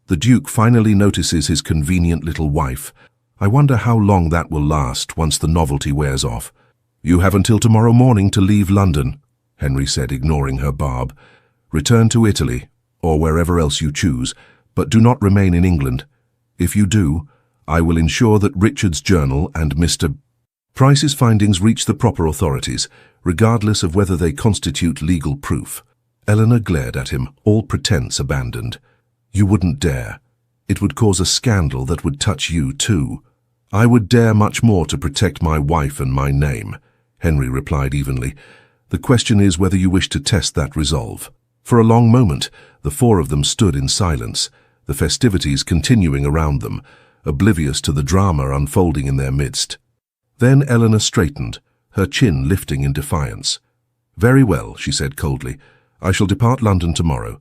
The Duke finally notices his convenient little wife. I wonder how long that will last once the novelty wears off. You have until tomorrow morning to leave London, Henry said, ignoring her barb. Return to Italy, or wherever else you choose, but do not remain in England. If you do, I will ensure that Richard's journal and Mr. Price's findings reach the proper authorities, regardless of whether they constitute legal proof. Eleanor glared at him, all pretense abandoned. You wouldn't dare. It would cause a scandal that would touch you too. I would dare much more to protect my wife and my name, Henry replied evenly. The question is whether you wish to test that resolve. For a long moment, the four of them stood in silence, the festivities continuing around them, oblivious to the drama unfolding in their midst. Then Eleanor straightened, her chin lifting in defiance. Very well, she said coldly. I shall depart London tomorrow.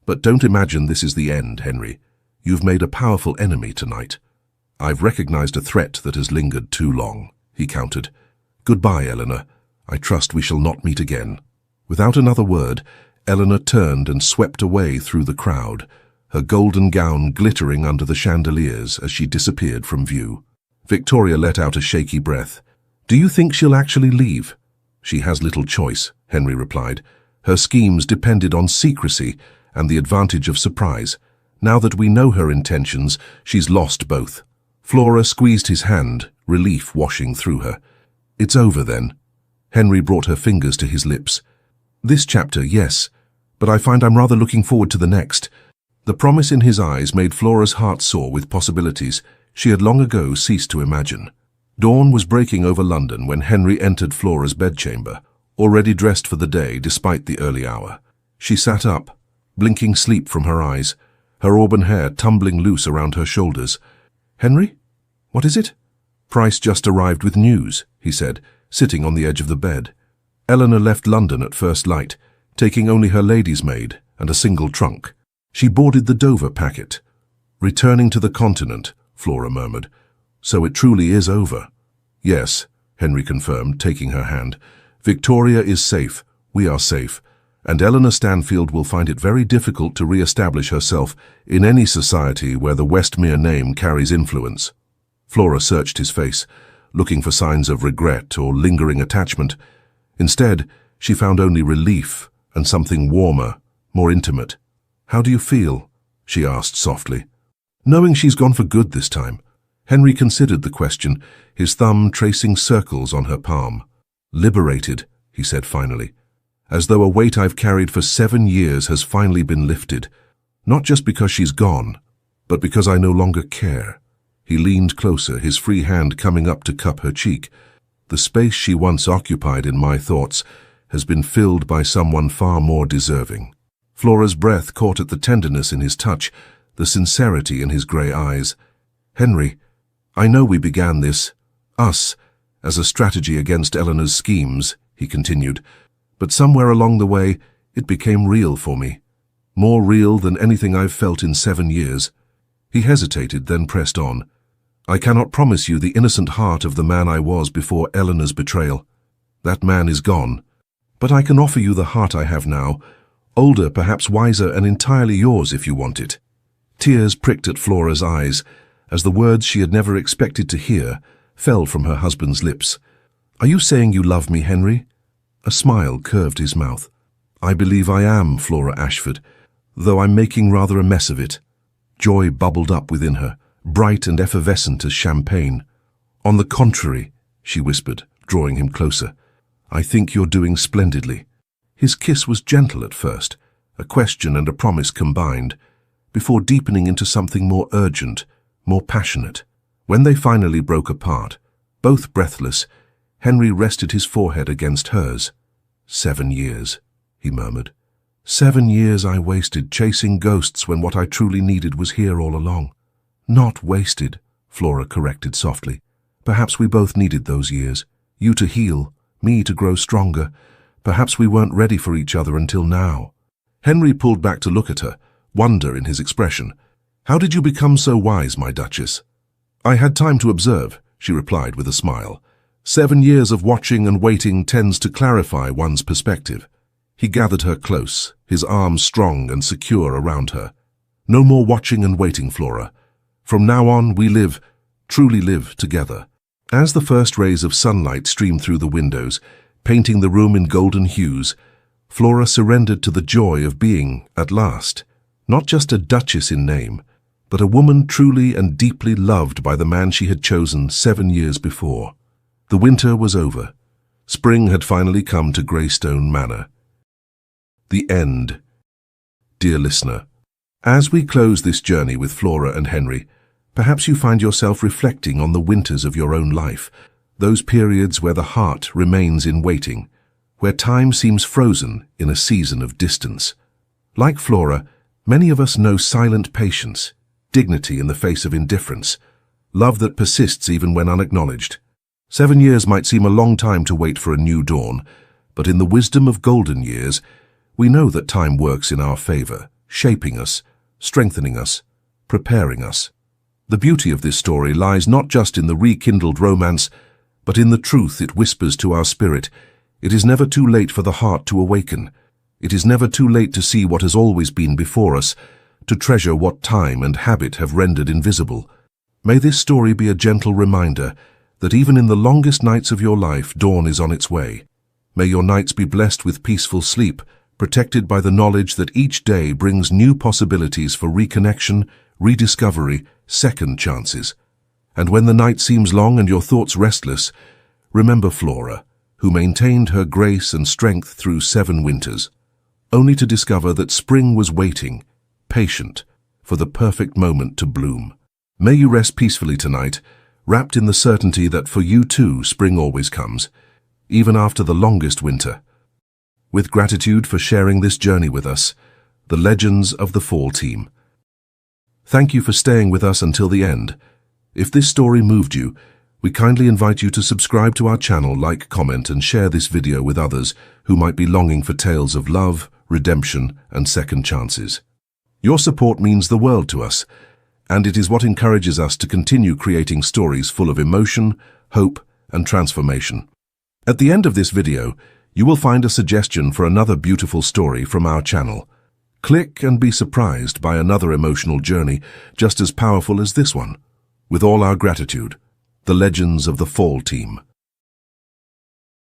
But don't imagine this is the end, Henry. You've made a powerful enemy tonight. I've recognized a threat that has lingered too long, he countered. Goodbye, Eleanor. I trust we shall not meet again. Without another word, Eleanor turned and swept away through the crowd, her golden gown glittering under the chandeliers as she disappeared from view. Victoria let out a shaky breath. Do you think she'll actually leave? She has little choice, Henry replied. Her schemes depended on secrecy and the advantage of surprise. Now that we know her intentions, she's lost both. Flora squeezed his hand, relief washing through her. It's over then. Henry brought her fingers to his lips. This chapter, yes, but I find I'm rather looking forward to the next. The promise in his eyes made Flora's heart soar with possibilities she had long ago ceased to imagine. Dawn was breaking over London when Henry entered Flora's bedchamber, already dressed for the day despite the early hour. She sat up, blinking sleep from her eyes, her auburn hair tumbling loose around her shoulders. Henry? What is it? Price just arrived with news, he said, sitting on the edge of the bed. Eleanor left London at first light, taking only her lady's maid and a single trunk. She boarded the Dover packet. Returning to the continent, Flora murmured. So it truly is over. Yes, Henry confirmed, taking her hand. Victoria is safe, we are safe, and Eleanor Stanfield will find it very difficult to re-establish herself in any society where the Westmere name carries influence. Flora searched his face, looking for signs of regret or lingering attachment. Instead, she found only relief and something warmer, more intimate. How do you feel? She asked softly. Knowing she's gone for good this time. Henry considered the question, his thumb tracing circles on her palm. Liberated, he said finally, as though a weight I've carried for 7 years has finally been lifted. Not just because she's gone, but because I no longer care. He leaned closer, his free hand coming up to cup her cheek. The space she once occupied in my thoughts has been filled by someone far more deserving. Flora's breath caught at the tenderness in his touch, the sincerity in his grey eyes. Henry, I know we began this, us, as a strategy against Eleanor's schemes, he continued, but somewhere along the way it became real for me. More real than anything I've felt in 7 years. He hesitated, then pressed on. I cannot promise you the innocent heart of the man I was before Eleanor's betrayal. That man is gone. But I can offer you the heart I have now, older, perhaps wiser, and entirely yours if you want it. Tears pricked at Flora's eyes, as the words she had never expected to hear fell from her husband's lips. Are you saying you love me, Henry? A smile curved his mouth. I believe I am, Flora Ashford, though I'm making rather a mess of it. Joy bubbled up within her, bright and effervescent as champagne. On the contrary, she whispered, drawing him closer. I think you're doing splendidly. His kiss was gentle at first, a question and a promise combined, before deepening into something more urgent, more passionate. When they finally broke apart, both breathless, Henry rested his forehead against hers. 7 years, he murmured. 7 years I wasted chasing ghosts when what I truly needed was here all along. Not wasted, Flora corrected softly, Perhaps we both needed those years. You to heal, me to grow stronger. Perhaps we weren't ready for each other until now. Henry pulled back to look at her, wonder in his expression. How did you become so wise, my Duchess? I had time to observe, she replied with a smile. 7 years of watching and waiting tends to clarify one's perspective. He gathered her close, his arms strong and secure around her. No more watching and waiting, Flora. From now on, we live, truly live together. As the first rays of sunlight streamed through the windows, painting the room in golden hues, Flora surrendered to the joy of being, at last, not just a duchess in name, but a woman truly and deeply loved by the man she had chosen 7 years before. The winter was over. Spring had finally come to Greystone Manor. The end. Dear listener, as we close this journey with Flora and Henry, perhaps you find yourself reflecting on the winters of your own life, those periods where the heart remains in waiting, where time seems frozen in a season of distance. Like Flora, many of us know silent patience, dignity in the face of indifference, love that persists even when unacknowledged. 7 years might seem a long time to wait for a new dawn, but in the wisdom of golden years, we know that time works in our favor, shaping us, strengthening us, preparing us. The beauty of this story lies not just in the rekindled romance, but in the truth it whispers to our spirit. It is never too late for the heart to awaken. It is never too late to see what has always been before us, to treasure what time and habit have rendered invisible. May this story be a gentle reminder that even in the longest nights of your life, dawn is on its way. May your nights be blessed with peaceful sleep, protected by the knowledge that each day brings new possibilities for reconnection, rediscovery, second chances. And when the night seems long and your thoughts restless, remember Flora, who maintained her grace and strength through 7 winters, only to discover that spring was waiting, patient, for the perfect moment to bloom. May you rest peacefully tonight, wrapped in the certainty that for you too spring always comes, even after the longest winter. With gratitude for sharing this journey with us, the Legends of the Fall team. Thank you for staying with us until the end. If this story moved you, we kindly invite you to subscribe to our channel, like, comment, and share this video with others who might be longing for tales of love, redemption, and second chances. Your support means the world to us, and it is what encourages us to continue creating stories full of emotion, hope, and transformation. At the end of this video, you will find a suggestion for another beautiful story from our channel. Click and be surprised by another emotional journey just as powerful as this one. With all our gratitude, the Legends of the Fall team.